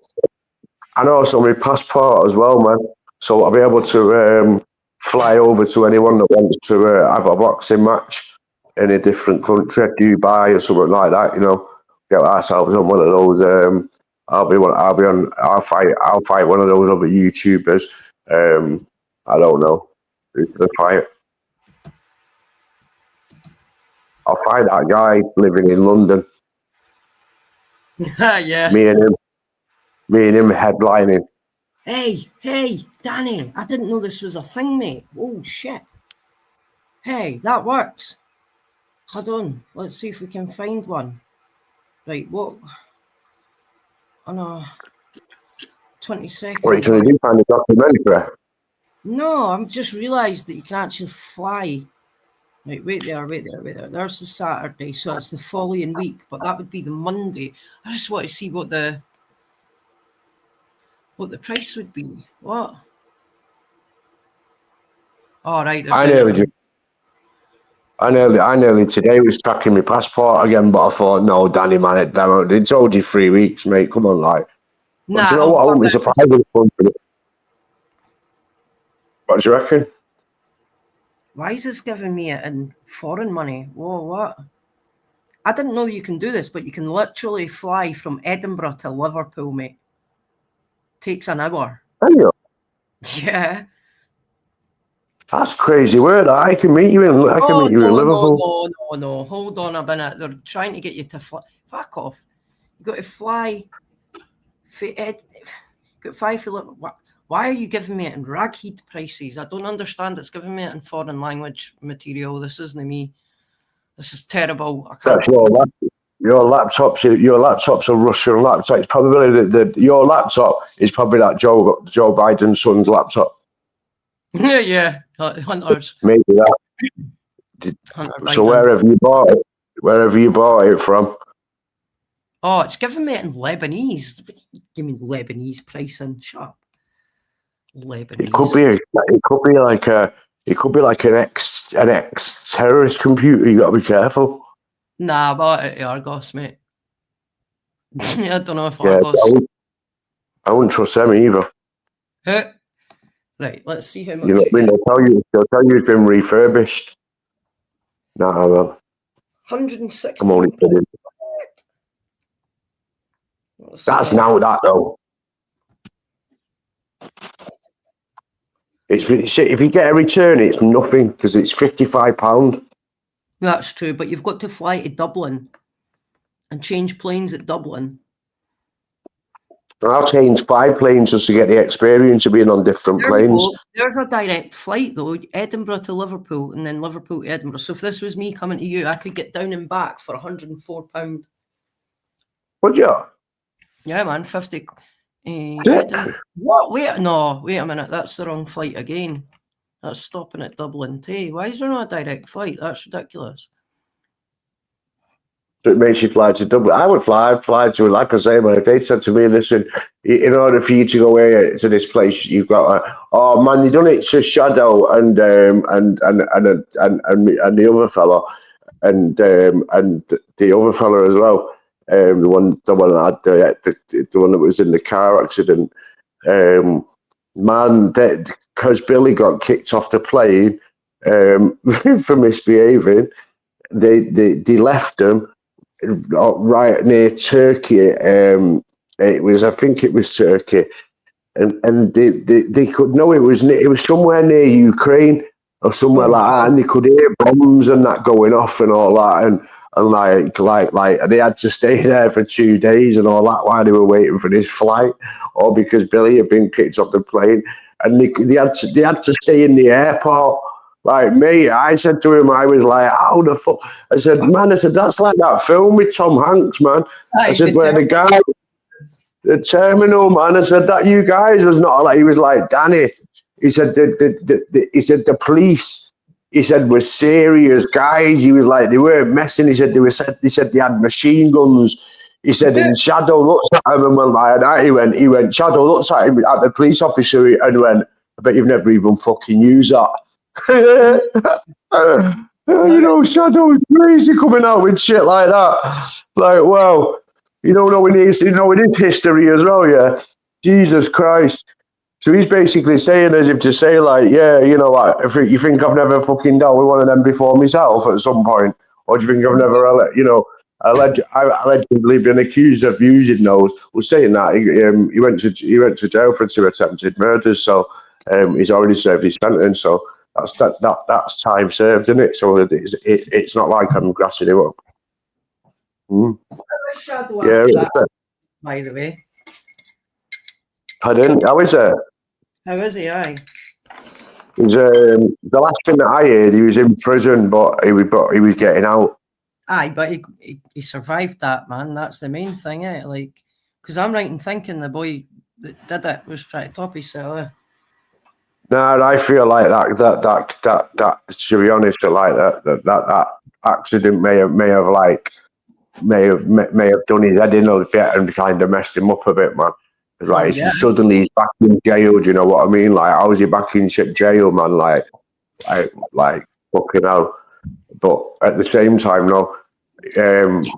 and also my passport as well, man. So I'll be able to fly over to anyone that wants to have a boxing match in a different country, Dubai or something like that. You know, get ourselves on one of those. I'll fight one of those other YouTubers. I don't know who's gonna fight. I'll fight that guy living in London. Yeah. Me and him headlining. Hey, Danny, I didn't know this was a thing, mate. Oh, shit. Hey, that works. Hold on. Let's see if we can find one. Right, what? Oh, no. 20 seconds. What are you trying to do? Find a documentary? No, I've just realised that you can actually fly. Right, wait there. There's the Saturday, so it's the following week, but that would be the Monday. I just want to see what the price would be. What? All right, they're I doing nearly, it. I nearly today was tracking my passport again, but I thought, no, Danny, man, it told you 3 weeks, mate. Come on, like. But Nah, you know I'll what? I go wouldn't a be bit. surprised if it. What do you reckon? Why is this giving me it in foreign money? Whoa, what? I didn't know you can do this, but you can literally fly from Edinburgh to Liverpool, mate. Takes an hour. Hang on. Yeah. That's crazy word. I can meet you in. I can Oh, meet you in Liverpool. no. Hold on a minute. They're trying to get you to fly. Fuck off. You got to fly. Got to fly for Liverpool. Why are you giving me it in raghead prices? I don't understand. It's giving me it in foreign language material. This isn't me. This is terrible. I can't. That's your laptop's a Russian laptop. It's probably your laptop is probably that Joe Biden's son's laptop. Yeah. Hunters. Maybe that. Hunter So Biden. wherever you bought it from. Oh, it's giving me it in Lebanese. Give me Lebanese pricing. Shut up. It could Lebanese. be an ex terrorist computer. You got to be careful. Nah, I bought it at Argos, mate. I don't know if Yeah, Argos. I wouldn't trust them either. Right, let's see how You know much what I mean? They'll tell you it's been refurbished. Nah, well, I'm only £116. kidding. That's now that though. If you get a return, it's nothing because it's £55. That's true, but you've got to fly to Dublin and change planes at Dublin. And I'll change 5 planes just to get the experience of being on different planes. There's a direct flight though, Edinburgh to Liverpool and then Liverpool to Edinburgh. So if this was me coming to you, I could get down and back for £104. Would you? Yeah, man, 50. What? Wait a minute. That's the wrong flight again. That's stopping at Dublin too. Why is there not a direct flight? That's ridiculous. So it makes you fly to Dublin. I'd fly to, like I say, man, if they said to me, listen, in order for you to go here to this place, you've got to, oh man, you done it to Shadow and the other fella and the other fella as well. The one that had the one that was in the car accident. Man, because Billy got kicked off the plane for misbehaving, they left him right near Turkey. I think it was Turkey, and they could know it was somewhere near Ukraine or somewhere like that, and they could hear bombs and that going off and all that, and like they had to stay there for 2 days and all that while they were waiting for this flight, or because Billy had been kicked off the plane, and they had to stay in the airport. Like me, I said to him, I was like, how the fuck? I said, man, that's like that film with Tom Hanks, man. I said, where the guy, the terminal, man. I said, that you guys was not like, he was like, Danny. He said, the police, he said, were serious guys. He was like, they weren't messing. He said, they had machine guns. He said, and Shadow looked at him and went like that. He went, Shadow looked at him, at the police officer, and went, I bet you've never even fucking used that. You know, Shadow is crazy coming out with shit like that. Like, wow. You don't know it is history as well, yeah. Jesus Christ. So he's basically saying as if to say, like, yeah, you know what, if you think I've never fucking dealt with one of them before myself at some point, or do you think I've never, allegedly been accused of using those? Well, saying that, he went to jail for 2 attempted murders, so he's already served his sentence, so that's time served, isn't it? So it's not like I'm grassing him up. Yeah, by the way. Pardon? How is it? How is he? Aye. The last thing that I heard, he was in prison, but he was getting out. Aye, but he survived that, man. That's the main thing, eh? Like, because I'm right in thinking the boy that did it was trying to top himself. No, I feel like that. To be honest, like that accident may have done his head in a bit and kind of messed him up a bit, man. It's like suddenly he's back in jail. Do you know what I mean? Like, how is he back in jail, man? Like fucking hell. But at the same time, no.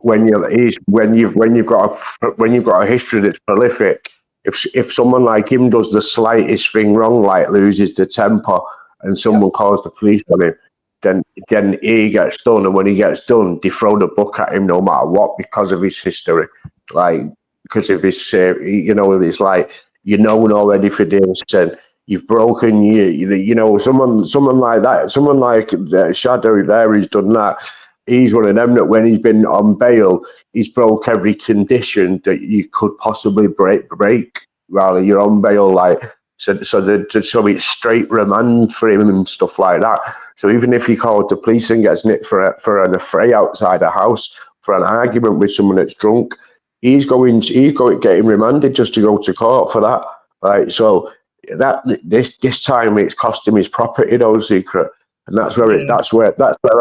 When you've got a history that's prolific, if someone like him does the slightest thing wrong, like loses the temper, and someone calls the police on him, then he gets done, and when he gets done, they throw the book at him no matter what because of his history, like because of his, it's like you're known already for this, and you've broken someone like that, someone like Shadow there, who's done that. He's one of them that when he's been on bail, he's broke every condition that you could possibly break while you're on bail. Like so it's straight remand for him and stuff like that. So even if he calls the police and gets nipped for an affray outside a house for an argument with someone that's drunk, he's going getting remanded just to go to court for that. Right. So that this time it's cost him his property, though, Secret, and that's where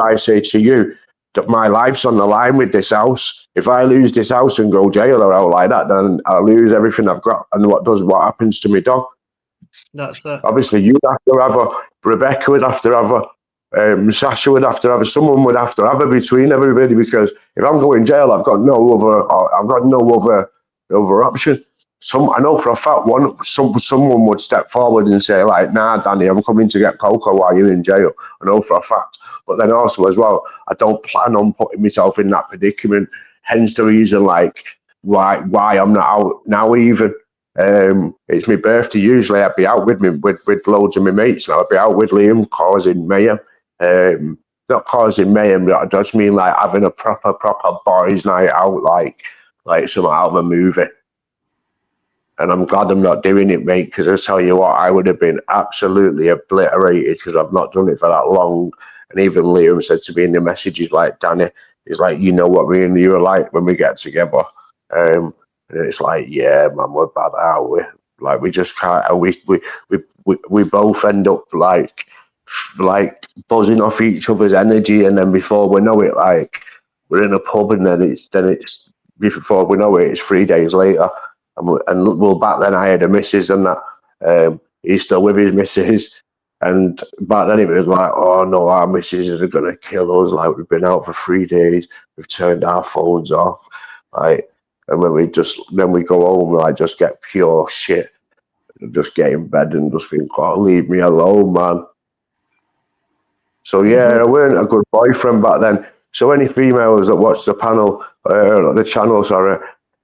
I say to you that my life's on the line with this house. If I lose this house and go jail or out like that, then I'll lose everything I've got. And what happens to me dog? That's it. Obviously, you'd have to have her. Rebecca would have to have her. Sasha would have to have her. Someone would have to have her between everybody, because if I'm going jail, I've got no other option. I know for a fact someone would step forward and say, like, nah, Danny, I'm coming to get cocoa while you're in jail. I know for a fact. But then also as well, I don't plan on putting myself in that predicament. Hence the reason, like, why I'm not out now even. It's my birthday. Usually I'd be out with loads of my mates. I'd be out with Liam causing mayhem. Not causing mayhem, but I just mean like having a proper boys' night out, like something out of a movie. And I'm glad I'm not doing it, mate, because I tell you what, I would have been absolutely obliterated because I've not done it for that long. And even Liam said to me in the messages, like, Danny, he's like, you know what me and you are like when we get together. And it's like, yeah, man, we're bad, aren't we? Like, we just can't. And we both end up like buzzing off each other's energy, and then before we know it, like, we're in a pub, and then it's before we know it, it's 3 days later. And well, back then I had a missus and that. He's still with his missus. And back then it was like, oh no, our missus are going to kill us. Like, we've been out for 3 days. We've turned our phones off. Like, and when we go home, like, just get pure shit. Just get in bed and just think, oh, leave me alone, man. So yeah, I weren't a good boyfriend back then. So any females that watch the channel,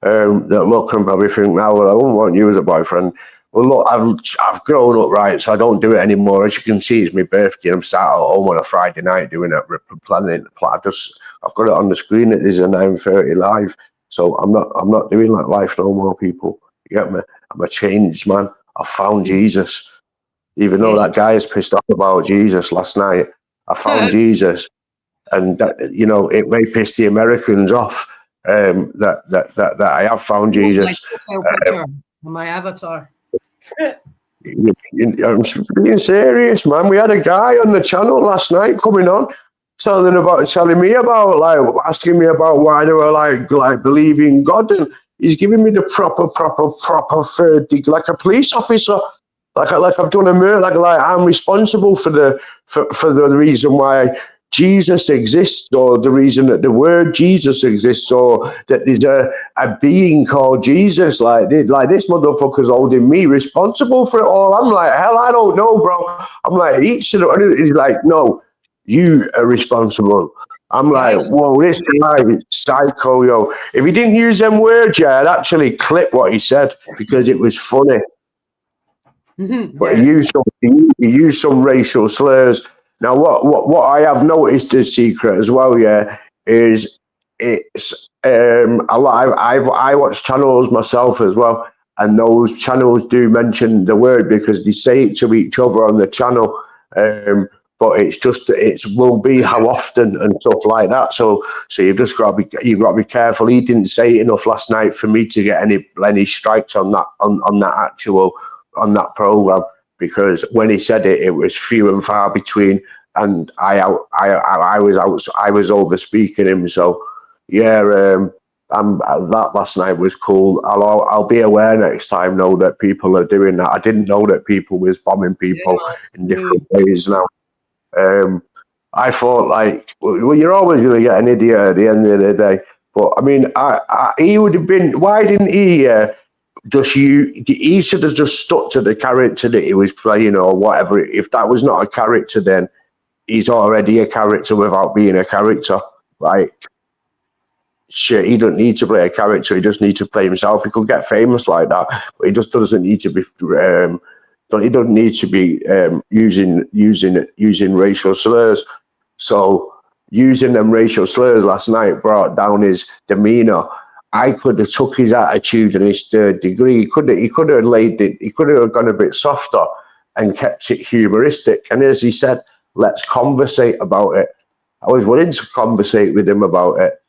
that look and probably think, now, well, I wouldn't want you as a boyfriend. Well, look, I've grown up, right, so I don't do it anymore. As you can see, it's my birthday, and I'm sat at home on a Friday night doing it, planning. I've got it on the screen. It is a 9:30 live, so I'm not doing that life no more, people. You get me? I'm a changed man. I found Jesus, even though that guy is pissed off about Jesus last night. I found Jesus, and that, it may piss the Americans off. That I have found Jesus. My avatar. I'm being serious, man. We had a guy on the channel last night coming on, telling me about, like, asking me about why they were like believing God, and he's giving me the proper third degree, like a police officer. Like I've done a murder, like I'm responsible for the reason why Jesus exists, or the reason that the word Jesus exists, or that there's a being called Jesus. Like this motherfucker's holding me responsible for it all. I'm like, hell, I don't know, bro. I'm like, he's like, no, you are responsible. I'm like, whoa, this guy is psycho, yo. If he didn't use them words, I'd actually clip what he said because it was funny. But he used some racial slurs. Now, what I have noticed as Secret as well, is it's a lot. I watch channels myself as well, and those channels do mention the word because they say it to each other on the channel. But it will be how often and stuff like that. So you've got to be careful. He didn't say it enough last night for me to get any strikes on that program. because when he said it, it was few and far between, and I was over speaking him. So yeah, that last night was cool. I'll be aware next time. Know that people are doing that. I didn't know that people was bombing people in different ways now. I thought like, well, you're always going to get an idiot at the end of the day. But I mean, he would have been. Why didn't he? He should have just stuck to the character that he was playing or whatever. If that was not a character, then he's already a character without being a character. Like, shit, he don't need to play a character. He just needs to play himself. He could get famous like that, but he just doesn't need to be. He doesn't need to be using racial slurs. So using them racial slurs last night brought down his demeanor. I could have took his attitude and his third degree. He could have laid it. He could have gone a bit softer and kept it humoristic. And as he said, let's conversate about it. I was willing to conversate with him about it.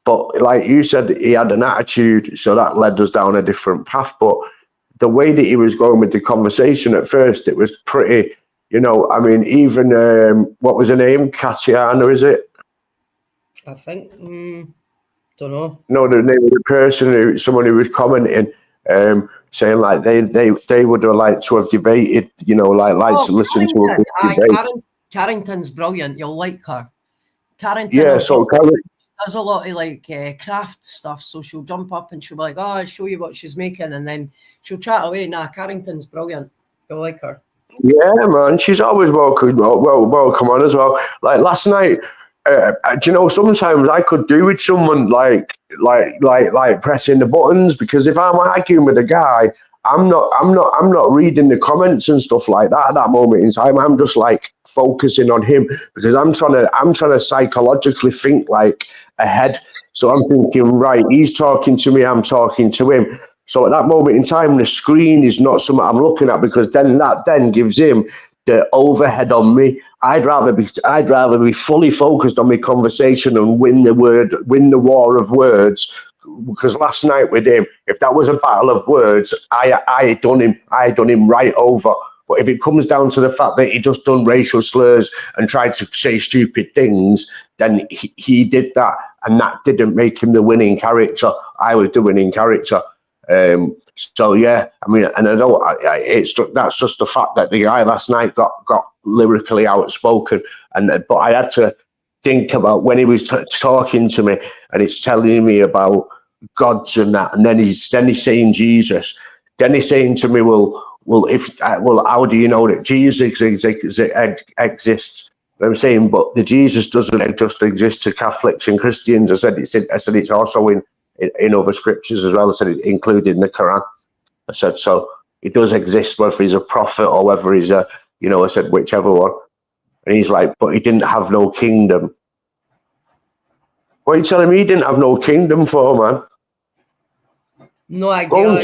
But like you said, he had an attitude, so that led us down a different path. But the way that he was going with the conversation at first, it was pretty, I mean, even, what was her name? Katiana, is it? I think, don't know. No, the name of the person, someone who was commenting, saying like they would have liked to have debated, to listen to a debate. Carrington's brilliant. You'll like her. Carrington. Yeah, so Carrington does a lot of craft stuff. So she'll jump up and she'll be like, "Oh, I'll show you what she's making," and then she'll chat away. Nah, Carrington's brilliant. You'll like her. Yeah, man, she's always welcome on as well. Like last night, sometimes I could do with someone like pressing the buttons, because if I'm arguing with a guy, I'm not reading the comments and stuff like that at that moment in time. I'm just like focusing on him, because I'm trying to psychologically think like ahead. So I'm thinking, right, he's talking to me, I'm talking to him. So at that moment in time, the screen is not something I'm looking at, because that gives him the overhead on me. I'd rather be fully focused on my conversation and win the war of words. Because last night with him, if that was a battle of words, I done him right over. But if it comes down to the fact that he just done racial slurs and tried to say stupid things, then he did that, and that didn't make him the winning character. I was the winning character. So yeah, I mean, and I don't. That's just the fact that the guy last night got lyrically outspoken, but I had to think about when he was talking to me, and he's telling me about gods and that, and then he's saying Jesus. Then he's saying to me, well, how do you know that Jesus exists? And I'm saying, but the Jesus doesn't just exist to Catholics and Christians. I said it's also in other scriptures as well. I said it included in the Quran. I said, so it does exist, whether he's a prophet or whether he's I said whichever one. And he's like, but he didn't have no kingdom. What are you telling me he didn't have no kingdom for, man? No idea.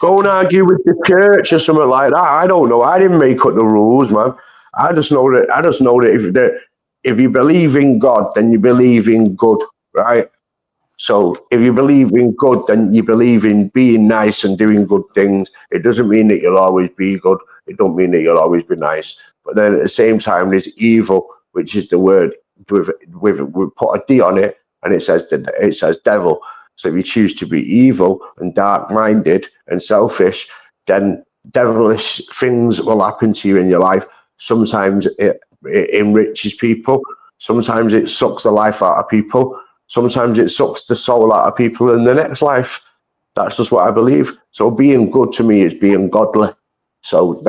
Go and argue with the church or something like that. I don't know. I didn't make up the rules, man. I just know that if you believe in God, then you believe in good, right? So if you believe in good, then you believe in being nice and doing good things. It doesn't mean that you'll always be good. It don't mean that you'll always be nice. But then at the same time, there's evil, which is the word we put a D on it, and it says devil. So if you choose to be evil and dark-minded and selfish, then devilish things will happen to you in your life. Sometimes it enriches people. Sometimes it sucks the life out of people. Sometimes it sucks the soul out of people in the next life. That's just what I believe. So being good to me is being godly. So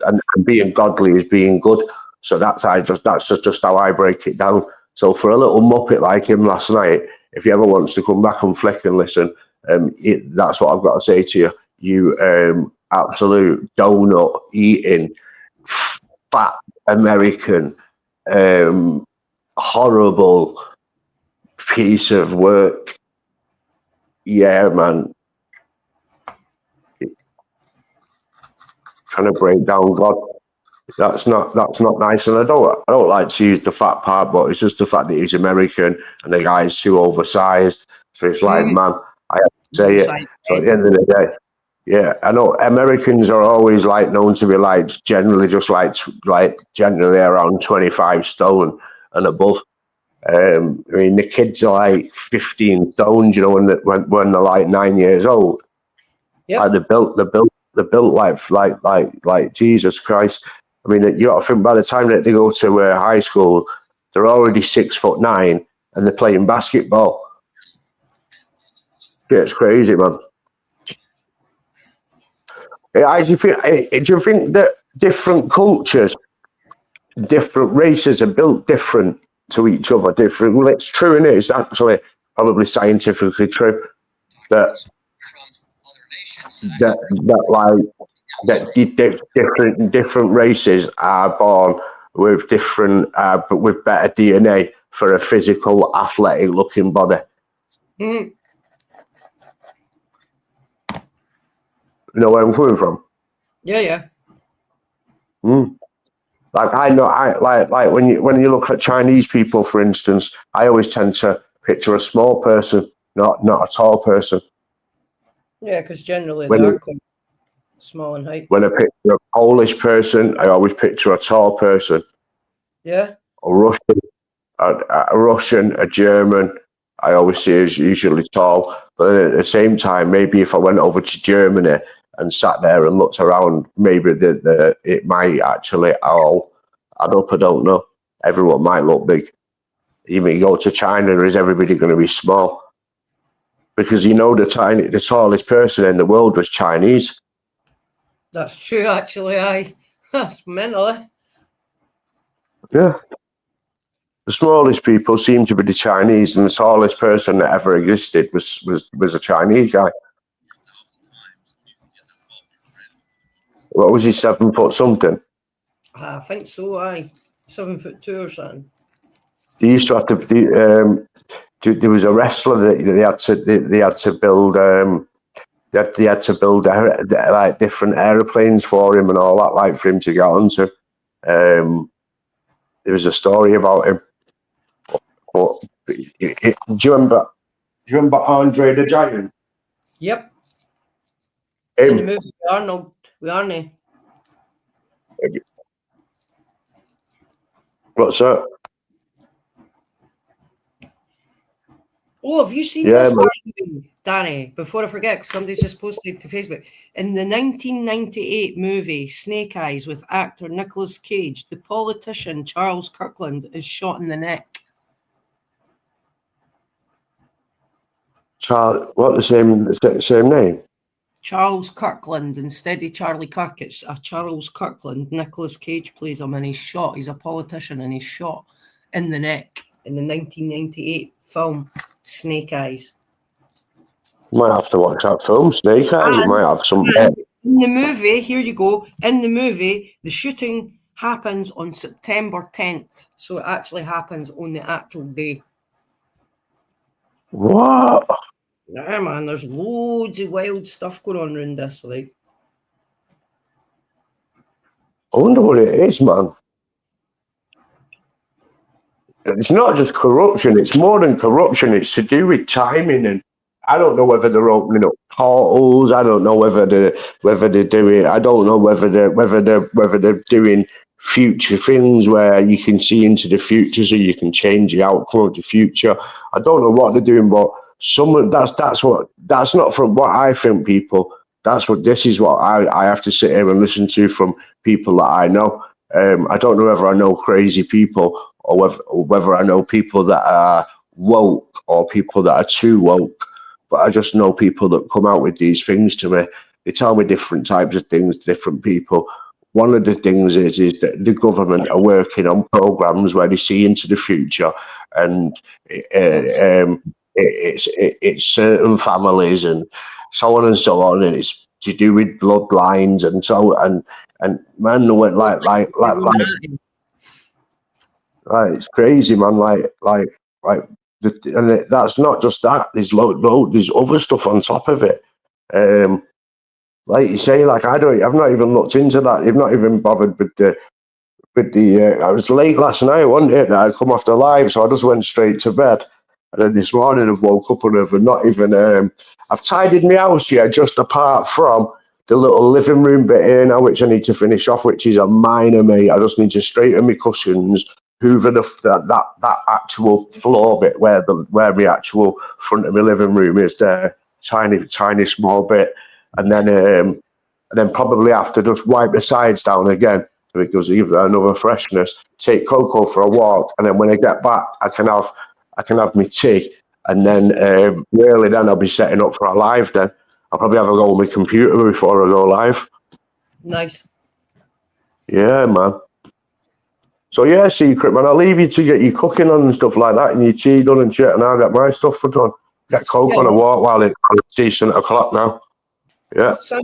and being godly is being good. So that's just how I break it down. So for a little muppet like him last night, if he ever wants to come back and flick and listen, that's what I've got to say to you. You absolute donut eating, fat American, horrible piece of work. Yeah, man. Trying to break down God. That's not nice, and I don't like to use the fat part, but it's just the fact that he's American and the guy's too oversized. So it's like, man, I have to say it. So at the end of the day, Yeah, I know Americans are always like known to be like generally just like generally around 25 stone and above. I mean, the kids are like 15 stone, you know, when they're like 9 years old. Yep. Like they're built like Jesus Christ. I mean, you got to think by the time that they go to high school, they're already 6'9" and they're playing basketball. Yeah, it's crazy, man. Do you think that different cultures, different races are built different to each other? Different. Well, it's true, and it's actually probably scientifically true that different races are born with different, but with better DNA for a physical, athletic-looking body. Mm. You know where I'm coming from? Yeah. Like I know, like when you look at Chinese people, for instance, I always tend to picture a small person, not a tall person. Yeah, because generally When they are quite small in height. when I picture a Polish person, I always picture a tall person. Yeah. A Russian, a German, I always see as usually tall. But at the same time, maybe if I went over to Germany and sat there and looked around, maybe it might actually all add up. I don't know. Everyone might look big. Even you go to China, is everybody going to be small? Because the tallest person in the world was Chinese. That's true, actually. That's mental. Eh? Yeah. The smallest people seem to be the Chinese, and the tallest person that ever existed was a Chinese guy. What was he, 7 foot something? I think so. 7'2" or something. They used to have to. There was a wrestler that they had to build. They had to build like different aeroplanes for him and all that, like for him to get onto. There was a story about him. But do you remember? Do you remember Andre the Giant? Yep. Him. In the movie Arnold, we aren't. What's that? Oh, have you seen this, Danny? Before I forget, because somebody's just posted to Facebook. In the 1998 movie Snake Eyes with actor Nicolas Cage, the politician Charles Kirkland is shot in the neck. What, the same name? Charles Kirkland instead of Charlie Kirk. It's a Charles Kirkland. Nicolas Cage plays him, and he's shot. He's a politician, and he's shot in the neck in the 1998 film Snake Eyes. Might have to watch that film, Snake Eyes. It might have some. In the movie, here you go. In the movie, the shooting happens on September 10th, so it actually happens on the actual day. What? Yeah, man. There's loads of wild stuff going on around this, like. I wonder what it is, man. It's not just corruption. It's more than corruption. It's to do with timing, and I don't know whether they're opening up portals. I don't know whether they're doing. I don't know whether they're doing future things where you can see into the future, so you can change the outcome of the future. I don't know what they're doing, but that's not from what I think, people. This is what I have to sit here and listen to from people that I know. I don't know whether I know crazy people or whether I know people that are woke or people that are too woke. But I just know people that come out with these things to me. They tell me different types of things to different people. One of the things is that the government are working on programs where they see into the future, and it's certain families and so on and so on, and it's to do with bloodlines and so and man went like it's crazy, man. That's not just that. There's there's other stuff on top of it. Like you say, like I've not even looked into that. I've not even bothered with the. I was late last night, wasn't it? That I come off the live, so I just went straight to bed. And then this morning I've woke up and I've not even, I've tidied my house, yeah, just apart from the little living room bit here now, which I need to finish off, which is a minor, mate. I just need to straighten my cushions, hoover that actual floor bit where the actual front of my living room is there, tiny small bit, and then probably have to just wipe the sides down again because even another freshness. Take Coco for a walk, and then when I get back, I can have my tea, and then really then I'll be setting up for a live. Then I'll probably have a go on my computer before I go live. Nice. Yeah, man. So yeah, Secret man, I'll leave you to get your cooking on and stuff like that, and your tea done and shit, and I'll get my stuff done. Get Coke on a walk while it's decent o'clock now. Yeah. So,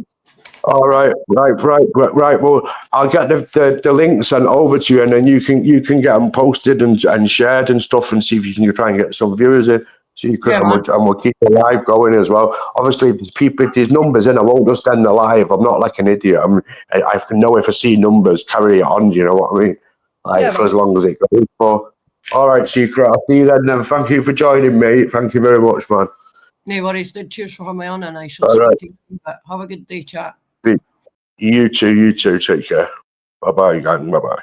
All right. Well, I'll get the link sent over to you, and then you can get them posted and shared and stuff, and see if you can try and get some viewers in. Secret, Yeah, and we'll keep the live going as well. Obviously, if there's numbers in, I won't just end the live. I'm not like an idiot. I can know if I see numbers, carry it on. You know what I mean? Like for as long as it goes for. All right, Secret. I'll see you then. Thank you for joining me. Thank you very much, man. No worries, dude. Cheers for having me on, and I shall speak to you. Have a good day, chat. You too. Take care. Bye bye, gang. Bye bye.